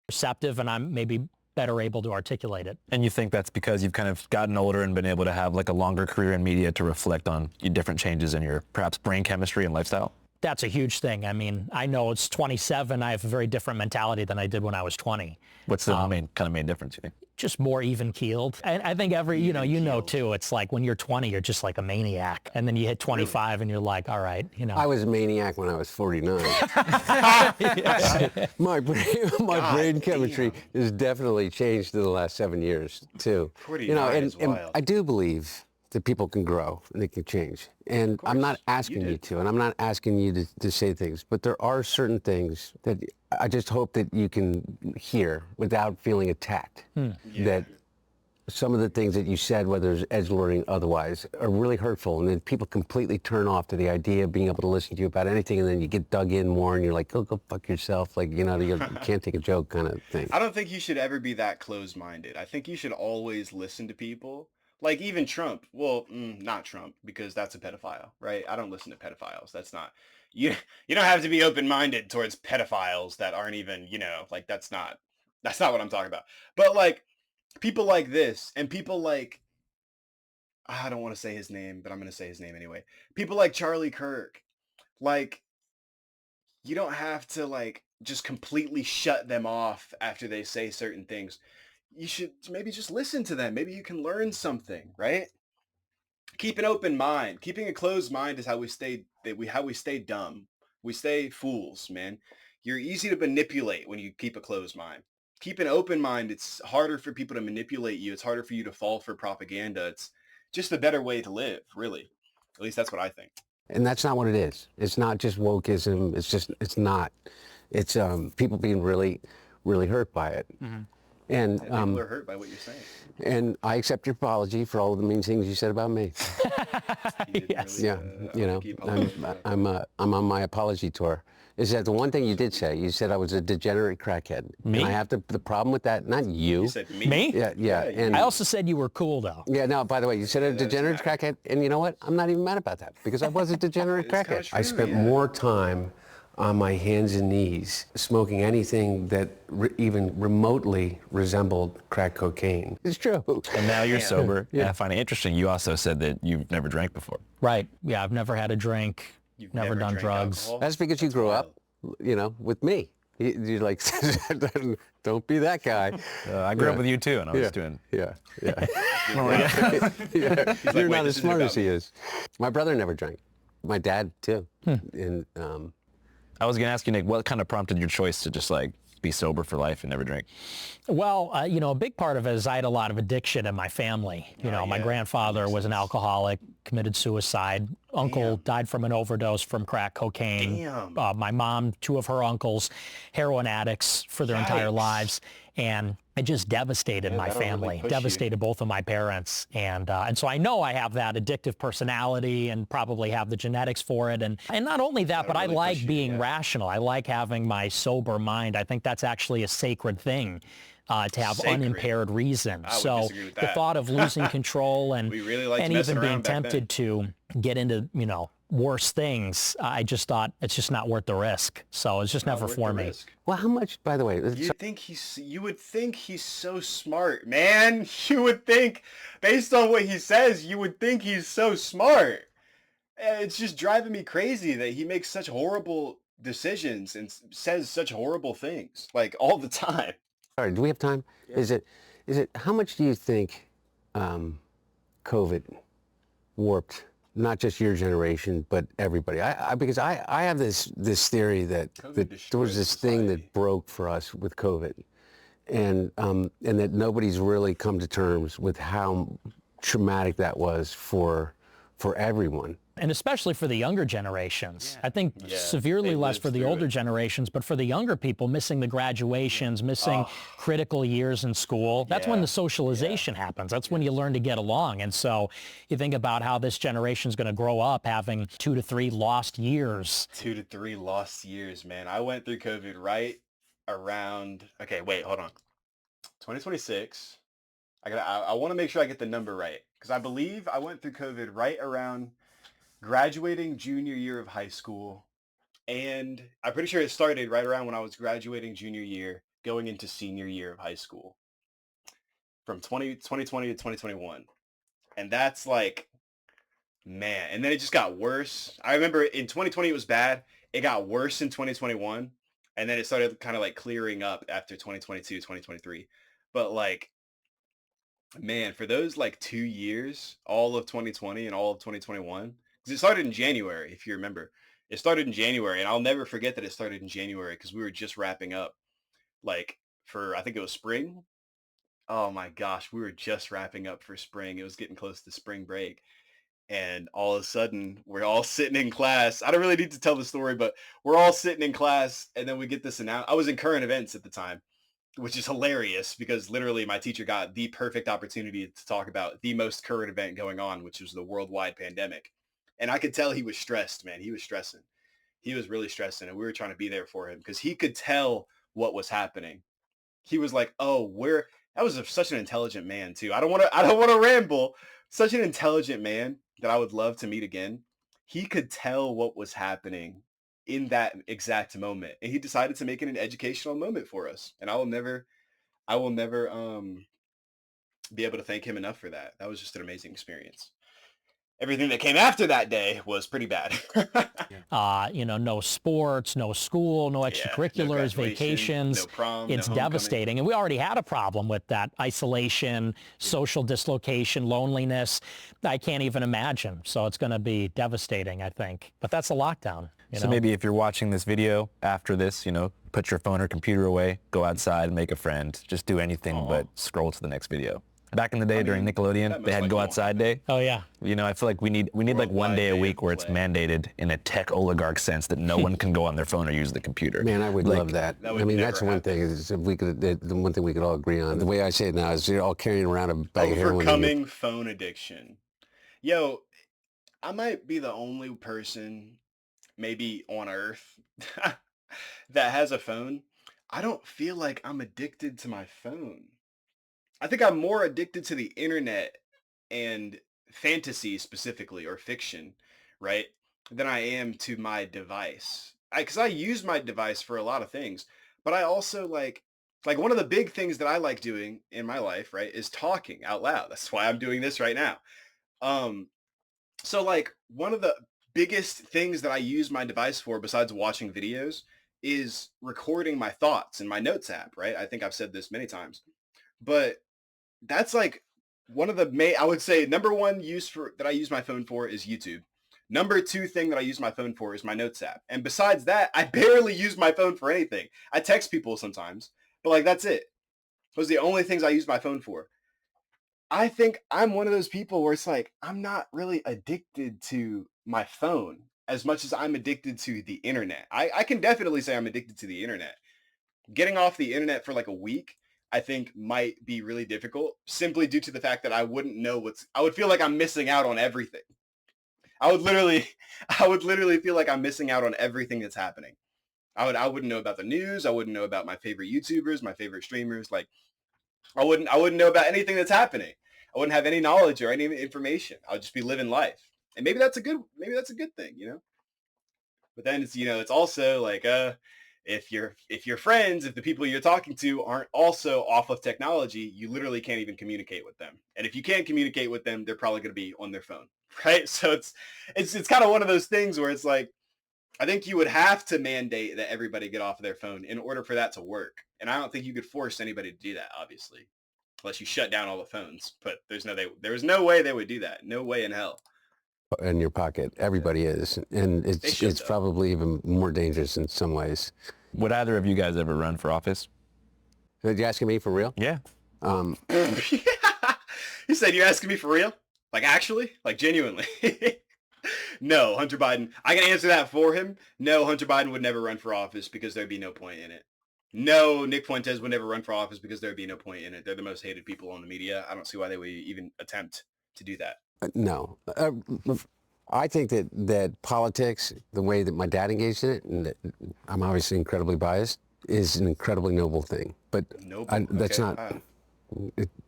Receptive, and I'm maybe better able to articulate it. And you think that's because you've kind of gotten older and been able to have like a longer career in media to reflect on different changes in your perhaps brain chemistry and lifestyle? That's a huge thing. I mean, I know it's 27. I have a very different mentality than I did when I was 20. What's the main difference, you think? Just more even-keeled. And I think you know too, it's like when you're 20, you're just like a maniac. And then you hit 25 and you're like, all right, you know. I was a maniac when I was 49. My brain chemistry has definitely changed in the last 7 years too. You know, and I do believe that people can grow and they can change. And I'm not asking you to, and I'm not asking you to say things, but there are certain things that I just hope that you can hear without feeling attacked. That some of the things that you said, whether it's edgelording otherwise, are really hurtful, and then people completely turn off to the idea of being able to listen to you about anything, and then you get dug in more, and you're like, go fuck yourself, like, you know, you can't take a joke kind of thing. I don't think you should ever be that closed-minded. I think you should always listen to people. Like even Trump, well, not Trump, because that's a pedophile, right? I don't listen to pedophiles. That's not, you don't have to be open-minded towards pedophiles that aren't even, you know, like that's not what I'm talking about. But like people like this and people like, I don't want to say his name, but I'm going to say his name anyway. People like Charlie Kirk, like you don't have to like just completely shut them off after they say certain things. You should maybe just listen to them. Maybe you can learn something, right? Keep an open mind. Keeping a closed mind is how we stay dumb. We stay fools, man. You're easy to manipulate when you keep a closed mind. Keep an open mind. It's harder for people to manipulate you. It's harder for you to fall for propaganda. It's just a better way to live, really. At least that's what I think. And that's not what it is. It's not just wokeism. It's not. It's people being really, really hurt by it. Mm-hmm. And people are hurt by what you're saying. And I accept your apology for all of the mean things you said about me. Yes. Yeah. You know, I'm on my apology tour. Is that the one thing you did say? You said I was a degenerate crackhead. Me? And I have the problem with that. Not you. You said me. Me? Yeah. And I also said you were cool though. Yeah. No. By the way, you said a degenerate crackhead, and you know what? I'm not even mad about that because I was a degenerate crackhead. I spent more time on my hands and knees, smoking anything that even remotely resembled crack cocaine. It's true. And now you're sober. Yeah. And I find it interesting. You also said that you've never drank before. Right. Yeah, I've never had a drink. You've never done drugs. Alcohol? That's because you grew up, you know, with me. You're like, don't be that guy. I grew up with you too, and I was doing. Yeah. Like, you're not as smart as he is. My brother never drank. My dad too. And I was going to ask you, Nick, what kind of prompted your choice to just like be sober for life and never drink? Well, you know, a big part of it is I had a lot of addiction in my family. You know, my grandfather was an alcoholic, committed suicide. Uncle died from an overdose from crack cocaine. My mom, two of her uncles, heroin addicts for their entire lives. And it just devastated my family, devastated both of my parents. And so I know I have that addictive personality and probably have the genetics for it. And not only that, but I like being rational. I like having my sober mind. I think that's actually a sacred thing. To have unimpaired reason. So the thought of losing control and even being tempted to get into, you know, worse things, I just thought it's just not worth the risk. So it's just never for me. Well, how much, by the way? You would think he's so smart, man. You would think, based on what he says, you would think he's so smart. It's just driving me crazy that he makes such horrible decisions and says such horrible things, like, all the time. All right, do we have time? Yeah. Is it how much do you think COVID warped not just your generation but everybody? Because I have this theory that there was this thing that broke for us with COVID, and that nobody's really come to terms with how traumatic that was for everyone. And especially for the younger generations. I think severely less for the older generations, but for the younger people, missing the graduations, missing critical years in school, that's when the socialization happens. That's when you learn to get along. And so you think about how this generation is going to grow up having 2 to 3 lost years. 2 to 3 lost years, man. I went through COVID right around, okay, wait, hold on. 2026. I want to make sure I get the number right, because I believe I went through COVID right around graduating junior year of high school, and I'm pretty sure it started right around when I was graduating junior year, going into senior year of high school, from 2020 to 2021. And that's like, man, and then it just got worse. I remember in 2020 it was bad. It got worse in 2021, and then it started kind of like clearing up after 2022, 2023. But like, man, for those like 2 years, all of 2020 and all of 2021, because it started in January, if you remember. It started in January, and I'll never forget that it started in January because we were just wrapping up, like, for, I think it was spring. Oh my gosh, we were just wrapping up for spring. It was getting close to spring break. And all of a sudden, we're all sitting in class. I don't really need to tell the story, but we're all sitting in class, and then we get this announcement. I was in current events at the time, which is hilarious because literally my teacher got the perfect opportunity to talk about the most current event going on, which was the worldwide pandemic. And I could tell he was stressed, man. He was stressing. He was really stressing, and we were trying to be there for him because he could tell what was happening. He was like, "Oh, that was such an intelligent man too." I don't want to ramble. Such an intelligent man that I would love to meet again. He could tell what was happening in that exact moment, and he decided to make it an educational moment for us. And I will never be able to thank him enough for that. That was just an amazing experience. Everything that came after that day was pretty bad. You know, no sports, no school, no extracurriculars, vacations. No prom, it's no devastating. And we already had a problem with that isolation, social dislocation, loneliness. I can't even imagine. So it's going to be devastating, I think. But that's a lockdown. So maybe if you're watching this video after this, you know, put your phone or computer away, go outside, make a friend, just do anything but scroll to the next video. Back in the day during Nickelodeon, they had Go Outside Day. Oh, yeah. You know, I feel like we need like one day a week where it's mandated in a tech oligarch sense that no one can go on their phone or use the computer. Man, I would love that. I mean, that's one thing. Is if we could, the one thing we could all agree on. The way I say it now is you're all carrying around a bag of heroin. Overcoming phone addiction. Yo, I might be the only person maybe on Earth that has a phone. I don't feel like I'm addicted to my phone. I think I'm more addicted to the internet and fantasy specifically, or fiction, right, than I am to my device. Because I use my device for a lot of things, but I also like one of the big things that I like doing in my life, right, is talking out loud. That's why I'm doing this right now. So like one of the biggest things that I use my device for besides watching videos is recording my thoughts in my notes app, right? I think I've said this many times, but that's like one of the I would say number one use that I use my phone for is YouTube. Number 2 thing that I use my phone for is my notes app. And besides that, I barely use my phone for anything. I text people sometimes, but like that's it. Those are the only things I use my phone for. I think I'm one of those people where it's like, I'm not really addicted to my phone as much as I'm addicted to the internet. I can definitely say I'm addicted to the internet. Getting off the internet for like a week, I think might be really difficult simply due to the fact that I wouldn't know I would feel like I'm missing out on everything. I would literally feel like I'm missing out on everything that's happening. I wouldn't know about the news. I wouldn't know about my favorite YouTubers, my favorite streamers. Like I wouldn't know about anything that's happening. I wouldn't have any knowledge or any information. I'll just be living life. And maybe that's a good thing, you know? But then it's, you know, it's also like, if your friends, if the people you're talking to aren't also off of technology, you literally can't even communicate with them. And if you can't communicate with them, they're probably going to be on their phone, right? So it's kind of one of those things where it's like, I think you would have to mandate that everybody get off of their phone in order for that to work. And I don't think you could force anybody to do that, obviously, unless you shut down all the phones. But there's no way they would do that. No way in hell. In your pocket, everybody is, and it's probably even more dangerous in some ways. Would either of you guys ever run for office? Are you asking me for real? Yeah. You said you're asking me for real? Like actually? Like genuinely? No, Hunter Biden. I can answer that for him. No, Hunter Biden would never run for office because there'd be no point in it. No, Nick Fuentes would never run for office because there'd be no point in it. They're the most hated people on the media. I don't see why they would even attempt to do that. No. I think that politics, the way that my dad engaged in it, and that I'm obviously incredibly biased, is an incredibly noble thing. But that's not.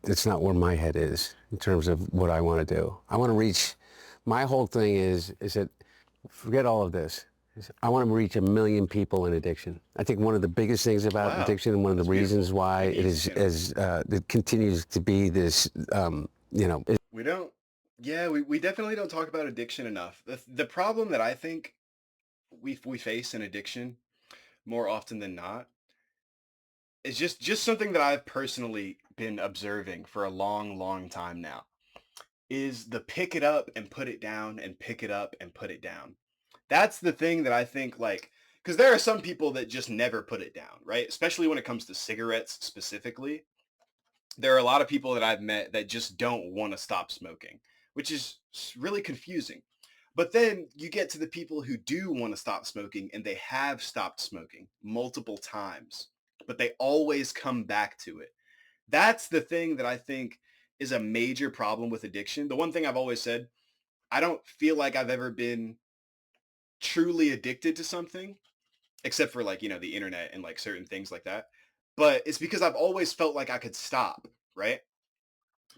It's not where my head is in terms of what I want to do. I want to reach. My whole thing is that forget all of this. I want to reach 1 million people in addiction. I think one of the biggest things about addiction, and one of the reasons why it continues to be this, We don't. Yeah, we definitely don't talk about addiction enough. The problem that I think we face in addiction more often than not is just something that I've personally been observing for a long time now, is the pick it up and put it down and pick it up and put it down. That's the thing that I think, like, because there are some people that just never put it down, right? Especially when it comes to cigarettes specifically. There are a lot of people that I've met that just don't want to stop smoking, which is really confusing. But then you get to the people who do want to stop smoking and they have stopped smoking multiple times, but they always come back to it. That's the thing that I think is a major problem with addiction. The one thing I've always said, I don't feel like I've ever been truly addicted to something, except for like, you know, the internet and like certain things like that. But it's because I've always felt like I could stop, right?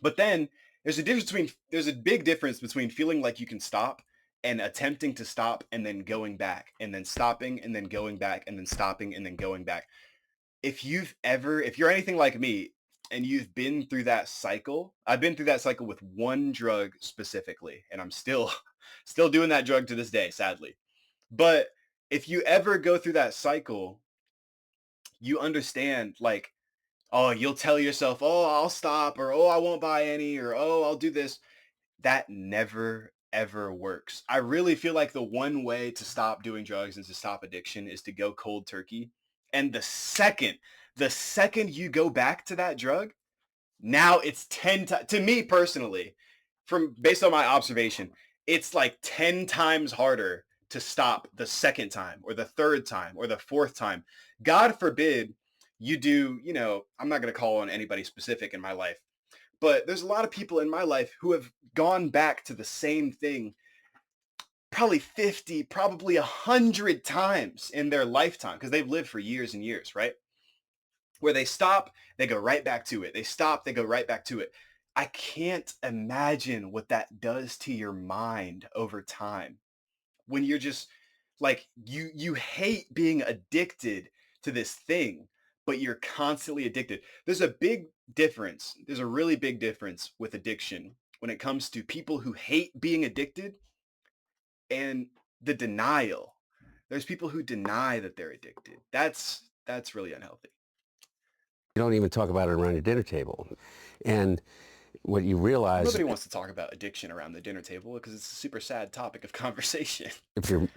But then there's a big difference between feeling like you can stop and attempting to stop and then going back and then stopping and then going back and then stopping and then going back. If you're anything like me and you've been through that cycle, I've been through that cycle with one drug specifically, and I'm still doing that drug to this day, sadly. But if you ever go through that cycle, you understand, like, oh, you'll tell yourself, oh, I'll stop, or oh, I won't buy any, or oh, I'll do this. That never, ever works. I really feel like the one way to stop doing drugs and to stop addiction is to go cold turkey. And the second you go back to that drug, now it's 10 times, to me personally, based on my observation, it's like 10 times harder to stop the second time or the third time or the fourth time. God forbid you do, you know, I'm not going to call on anybody specific in my life, but there's a lot of people in my life who have gone back to the same thing probably 50, probably 100 times in their lifetime because they've lived for years and years, right? Where they stop, they go right back to it. They stop, they go right back to it. I can't imagine what that does to your mind over time when you're just like, you hate being addicted to this thing, but you're constantly addicted. There's a big difference. There's a really big difference with addiction when it comes to people who hate being addicted and the denial. There's people who deny that they're addicted. That's really unhealthy. You don't even talk about it around your dinner table. And what you realize... Nobody wants to talk about addiction around the dinner table because it's a super sad topic of conversation. If you're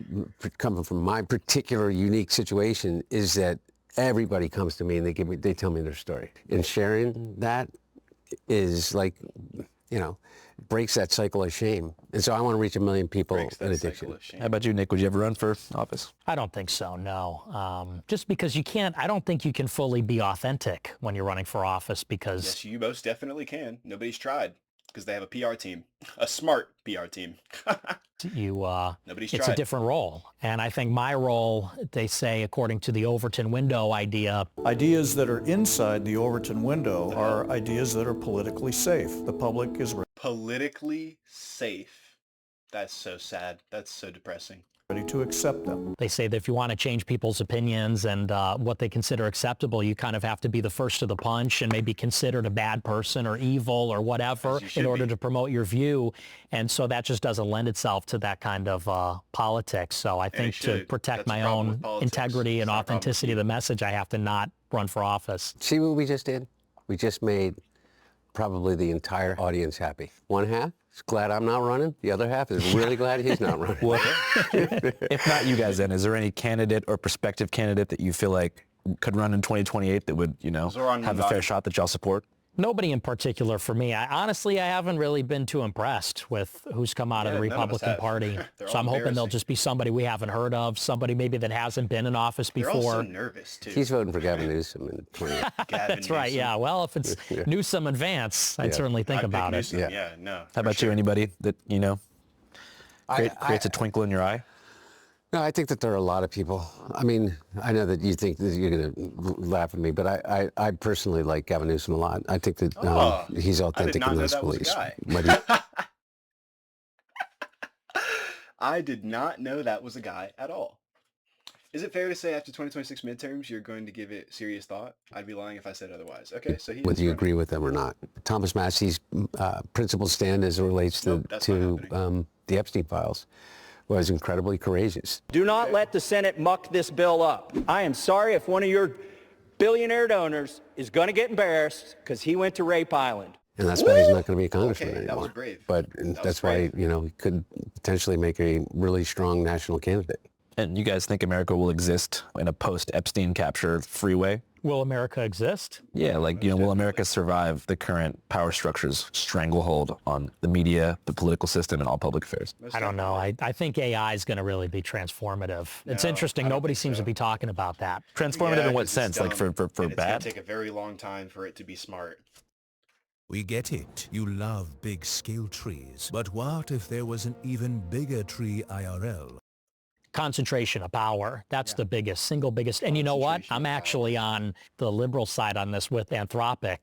coming from my particular unique situation, is that everybody comes to me and they tell me their story. And sharing that is like, you know, breaks that cycle of shame. And so I want to reach 1 million people in addiction. How about you, Nick? Would you ever run for office? I don't think so, no. Just because I don't think you can fully be authentic when you're running for office because... Yes, you most definitely can. Nobody's tried because they have a PR team, a smart PR team. Nobody's tried. It's a different role. And I think my role, they say, according to the Overton window idea... Ideas that are inside the Overton window are ideas that are politically safe. The public is... Politically safe. That's so sad. That's so depressing. Ready to accept them. They say that if you want to change people's opinions and what they consider acceptable, you kind of have to be the first to the punch and maybe considered a bad person or evil or whatever in order to promote your view. And so that just doesn't lend itself to that kind of politics. So I think to protect my own integrity and authenticity of the message, I have to not run for office. See what we just did? We just made probably the entire audience happy. One half is glad I'm not running. The other half is really glad he's not running. Well, if not you guys, then is there any candidate or prospective candidate that you feel like could run in 2028 that would, you know, have a fair shot that y'all support? Nobody in particular for me. Honestly, I haven't really been too impressed with who's come out of the Republican Party. So I'm hoping they'll just be somebody we haven't heard of, somebody maybe that hasn't been in office before. They're all so nervous, too. He's voting for Gavin Newsom in 2028. That's right, yeah. Well, if it's Newsom and Vance, I'd certainly think about it. No. How about you? Anybody that, you know, creates a twinkle in your eye? No, I think that there are a lot of people. I mean, I know that you think that you're going to laugh at me, but I personally like Gavin Newsom a lot. I think that he's authentic in those beliefs. I did not know that was a guy at all. Is it fair to say after 2026 midterms, you're going to give it serious thought? I'd be lying if I said otherwise. Okay, so whether you agree with them or not. Thomas Massey's principled stand as it relates to the Epstein files was incredibly courageous. Do not let the Senate muck this bill up. I am sorry if one of your billionaire donors is going to get embarrassed because he went to Rape Island. And that's why he's not going to be a congressman anymore. That was brave. But that's why, you know, he could potentially make a really strong national candidate. And you guys think America will exist in a post-Epstein capture freeway? Will America exist? Yeah, like, you know, will America survive the current power structure's stranglehold on the media, the political system, and all public affairs? I don't know. I think AI is going to really be transformative. It's interesting. Nobody seems to be talking about that. Transformative in what sense? Like for bad? It's going to take a very long time for it to be smart. We get it. You love big scale trees. But what if there was an even bigger tree IRL? Concentration of power. That's the single biggest. And you know what? I'm actually on the liberal side on this with Anthropic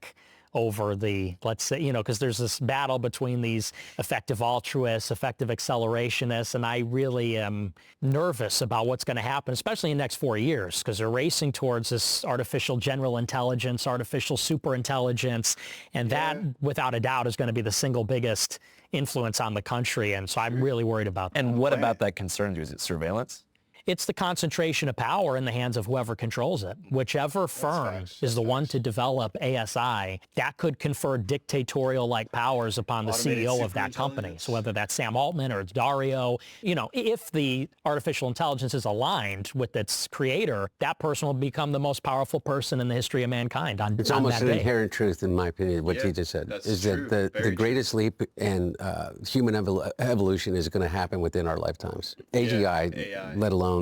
over the, let's say, you know, because there's this battle between these effective altruists, effective accelerationists, and I really am nervous about what's going to happen, especially in the next 4 years, because they're racing towards this artificial general intelligence, artificial superintelligence, and that, without a doubt, is going to be the single biggest influence on the country, and so I'm really worried about that. And what about that concerns you? Is it surveillance? It's the concentration of power in the hands of whoever controls it. Whichever firm is the one to develop ASI, that could confer dictatorial-like powers upon the CEO of that company. So whether that's Sam Altman or it's Dario, you know, if the artificial intelligence is aligned with its creator, that person will become the most powerful person in the history of mankind on It's on almost that an day. inherent truth, in my opinion, what you just said, is that the greatest leap in human evolution is going to happen within our lifetimes. AGI, let alone,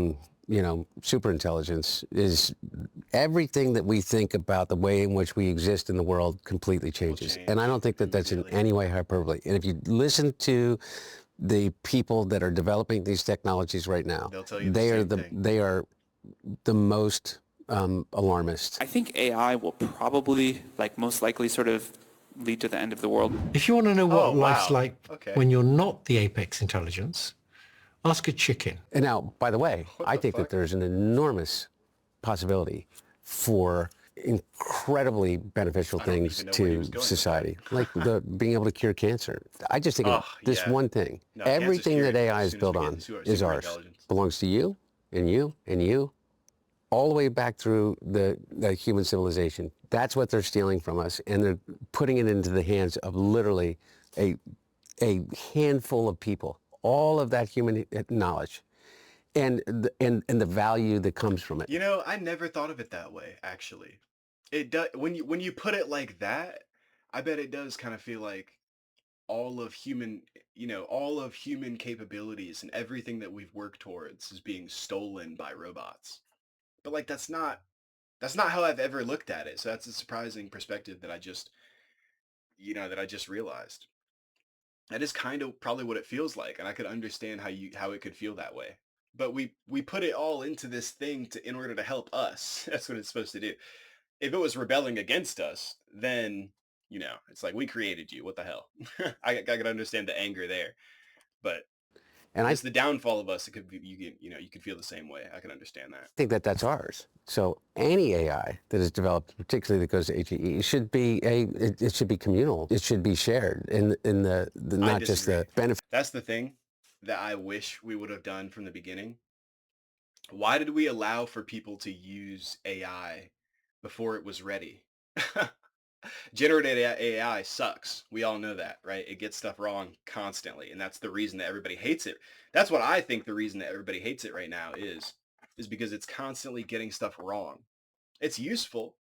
you know, superintelligence, is everything that we think about the way in which we exist in the world completely changes. And I don't think that that's in any way hyperbole. And if you listen to the people that are developing these technologies right now, they are the most alarmist. I think AI will probably, like, most likely sort of lead to the end of the world. If you want to know what life's like when you're not the apex intelligence, ask a chicken. And now, by the way, I think that there's an enormous possibility for incredibly beneficial things to society, like being able to cure cancer. I just think of this one thing. Everything that AI is built on is ours. Belongs to you, and you, and you, all the way back through the human civilization. That's what they're stealing from us, and they're putting it into the hands of literally a handful of people, all of that human knowledge and the value that comes from it. You know, I never thought of it that way, actually. It does, when you put it like that, I bet it does kind of feel like all of human, all of human capabilities and everything that we've worked towards is being stolen by robots. But like that's not how I've ever looked at it. So that's a surprising perspective that I just realized. That is kind of probably what it feels like, and I could understand how it could feel that way. But we put it all into this thing in order to help us. That's what it's supposed to do. If it was rebelling against us, then it's like we created you. What the hell? I could understand the anger there, but it's the downfall of us. It could be you could feel the same way. I can understand that. I think that's ours. So any AI that is developed, particularly that goes to HEE, it should be communal. It should be shared in the not just the benefit. That's the thing that I wish we would have done from the beginning. Why did we allow for people to use AI before it was ready? Generated AI sucks. We all know that, right? It gets stuff wrong constantly, and that's the reason that everybody hates it. That's what I think the reason that everybody hates it right now is because it's constantly getting stuff wrong. It's useful,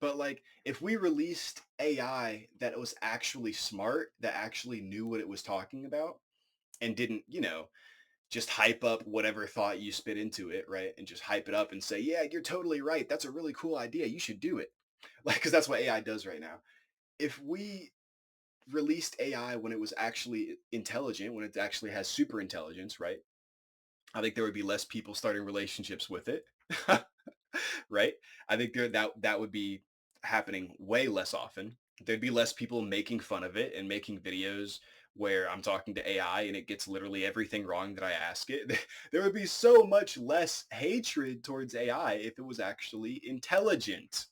but like if we released AI that was actually smart, that actually knew what it was talking about and didn't, just hype up whatever thought you spit into it, right? And just hype it up and say, yeah, you're totally right. That's a really cool idea. You should do it. Like, because that's what AI does right now. If we released AI when it was actually intelligent, when it actually has super intelligence, right? I think there would be less people starting relationships with it, right? I think that would be happening way less often. There'd be less people making fun of it and making videos where I'm talking to AI and it gets literally everything wrong that I ask it. There would be so much less hatred towards AI if it was actually intelligent.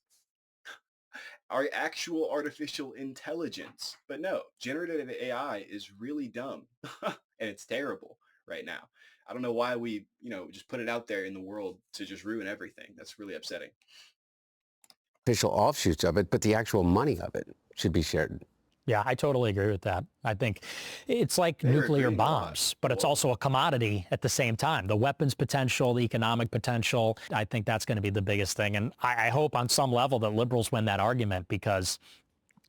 Our actual artificial intelligence. But no, generative AI is really dumb and it's terrible right now. I don't know why we, just put it out there in the world to just ruin everything. That's really upsetting. Official offshoots of it, but the actual money of it should be shared. Yeah, I totally agree with that. I think it's like nuclear bombs, but it's also a commodity at the same time. The weapons potential, the economic potential, I think that's going to be the biggest thing. And I hope on some level that liberals win that argument because,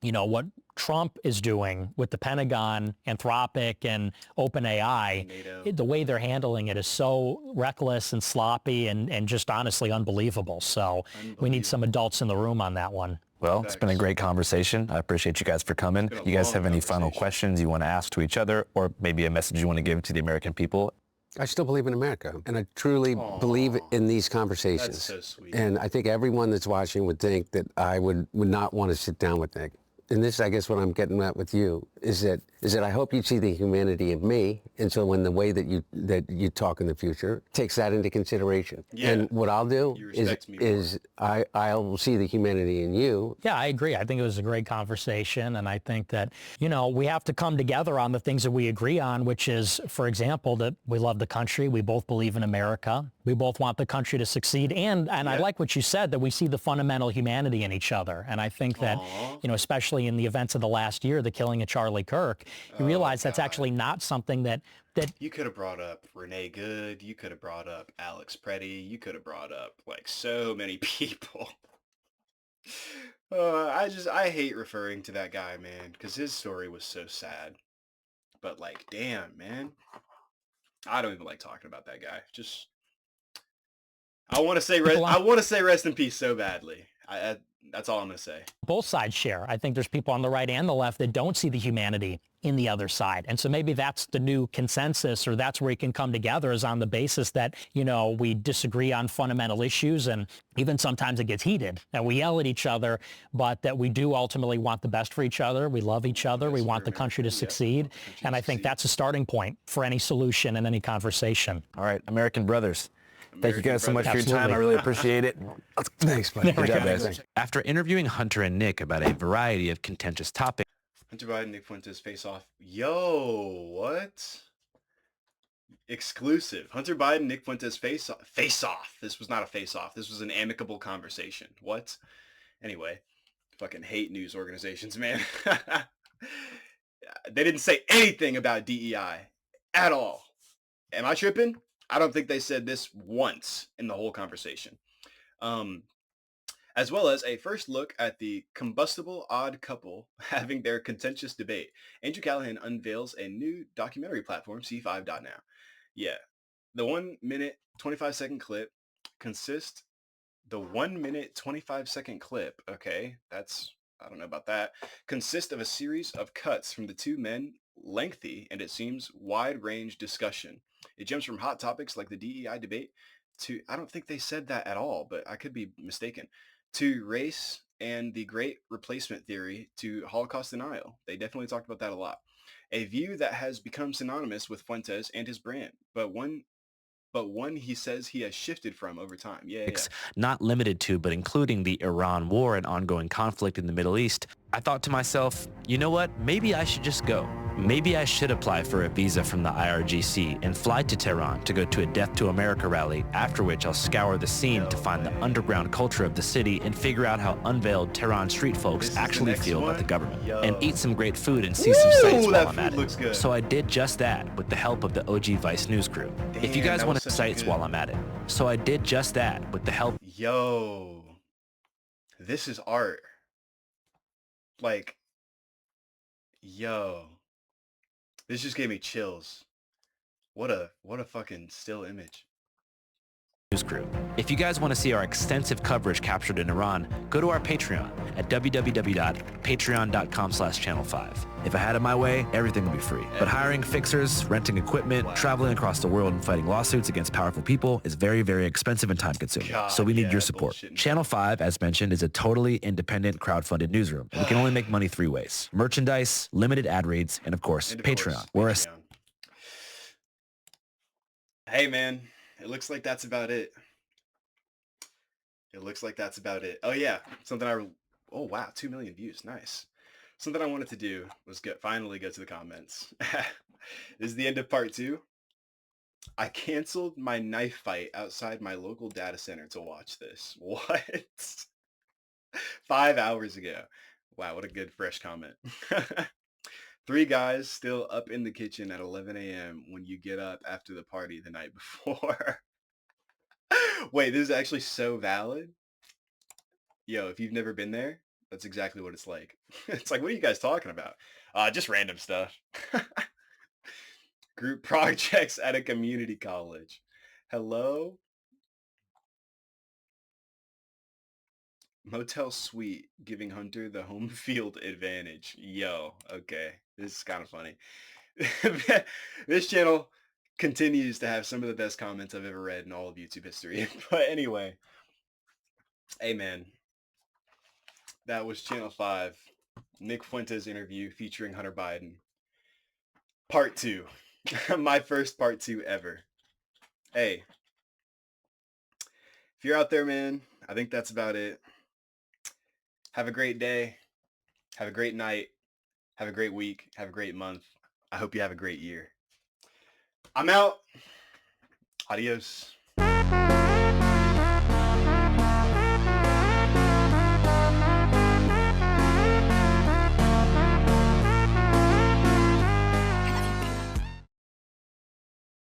what Trump is doing with the Pentagon, Anthropic, and OpenAI, the way they're handling it is so reckless and sloppy and just honestly unbelievable. So we need some adults in the room on that one. Well, it's been a great conversation. I appreciate you guys for coming. You guys have any final questions you want to ask to each other or maybe a message you want to give to the American people? I still believe in America, and I truly believe in these conversations. That's so sweet. And I think everyone that's watching would think that I would not want to sit down with Nick. And this, I guess, what I'm getting at with you is that I hope you see the humanity of me, and so when the way that you talk in the future takes that into consideration. Yeah. And what I'll do is I'll see the humanity in you. Yeah, I agree. I think it was a great conversation, and I think that we have to come together on the things that we agree on, which is, for example, that we love the country, we both believe in America, we both want the country to succeed, and I like what you said that we see the fundamental humanity in each other, and I think that especially in the events of the last year, the killing of Charlie Kirk, you realize that's actually not something that you could have brought up Renee Good, you could have brought up Alex Preddy, you could have brought up like so many people. I hate referring to that guy, man, because his story was so sad. But like, damn, man, I don't even like talking about that guy. Just I want to say rest in peace so badly. That's all I'm going to say. Both sides share. I think there's people on the right and the left that don't see the humanity in the other side. And so maybe that's the new consensus, or that's where we can come together, is on the basis that, we disagree on fundamental issues, and even sometimes it gets heated and we yell at each other, but that we do ultimately want the best for each other. We love each other. We want the country to succeed. And I think that's a starting point for any solution and any conversation. All right, American brothers. Thank you guys so much for your time. I really appreciate it. Thanks, buddy. Good job, guys. After interviewing Hunter and Nick about a variety of contentious topics. Hunter Biden, Nick Fuentes face off. Yo, what? Exclusive. Hunter Biden, Nick Fuentes face off. This was not a face off. This was an amicable conversation. What? Anyway, Fucking hate news organizations, man. They didn't say anything about DEI at all. Am I tripping? I don't think they said this once in the whole conversation. As well as a first look at the combustible odd couple having their contentious debate. Andrew Callahan unveils a new documentary platform, C5.now. Yeah, the 1 minute, 25 second clip consists, the 1 minute, 25 second clip, okay, I don't know about that, consists of a series of cuts from the two men, lengthy and it seems wide range discussion. It jumps from hot topics like the DEI debate to, I don't think they said that at all, but I could be mistaken, to race and the great replacement theory to Holocaust denial. They definitely talked about that a lot. A view that has become synonymous with Fuentes and his brand, but one he says he has shifted from over time. Yeah. Not limited to, but including the Iran war and ongoing conflict in the Middle East, I thought to myself, you know what? Maybe I should just go. Maybe I should apply for a visa from the IRGC and fly to Tehran to go to a Death to America rally, after which I'll scour the scene to find the underground culture of the city and figure out how unveiled Tehran street folks actually feel about the government. And eat some great food and see some sights while I'm at it. So I did just that with the help of the OG Vice News crew. If you guys want to sights while I'm at it. So I did just that with the help. Yo, this is art. Like, yo, this just gave me chills. What a fucking still image. News crew. If you guys want to see our extensive coverage captured in Iran, go to our Patreon at www.patreon.com/channel5. If I had it my way, everything would be free. But hiring fixers, renting equipment, traveling across the world and fighting lawsuits against powerful people is very, very expensive and time consuming. So we need your support. Channel 5, as mentioned, is a totally independent crowdfunded newsroom. And we can only make money 3 ways: merchandise, limited ad reads, and of course, Patreon. Hey man, it looks like that's about it. Oh yeah, oh wow, 2 million views, nice. Something I wanted to do was finally get to the comments. This is the end of part 2. I canceled my knife fight outside my local data center to watch this. What? 5 hours ago. Wow, what a good fresh comment. 3 guys still up in the kitchen at 11 a.m. when you get up after the party the night before. Wait, this is actually so valid? Yo, if you've never been there, that's exactly what it's like. It's like, what are you guys talking about? Just random stuff. Group projects at a community college. Hello? Motel suite giving Hunter the home field advantage. Yo, okay. This is kind of funny. This channel continues to have some of the best comments I've ever read in all of YouTube history. But anyway, hey man, that was Channel 5, Nick Fuentes interview featuring Hunter Biden. Part 2. My first part 2 ever. Hey, if you're out there, man, I think that's about it. Have a great day. Have a great night. Have a great week. Have a great month. I hope you have a great year. I'm out. Adios.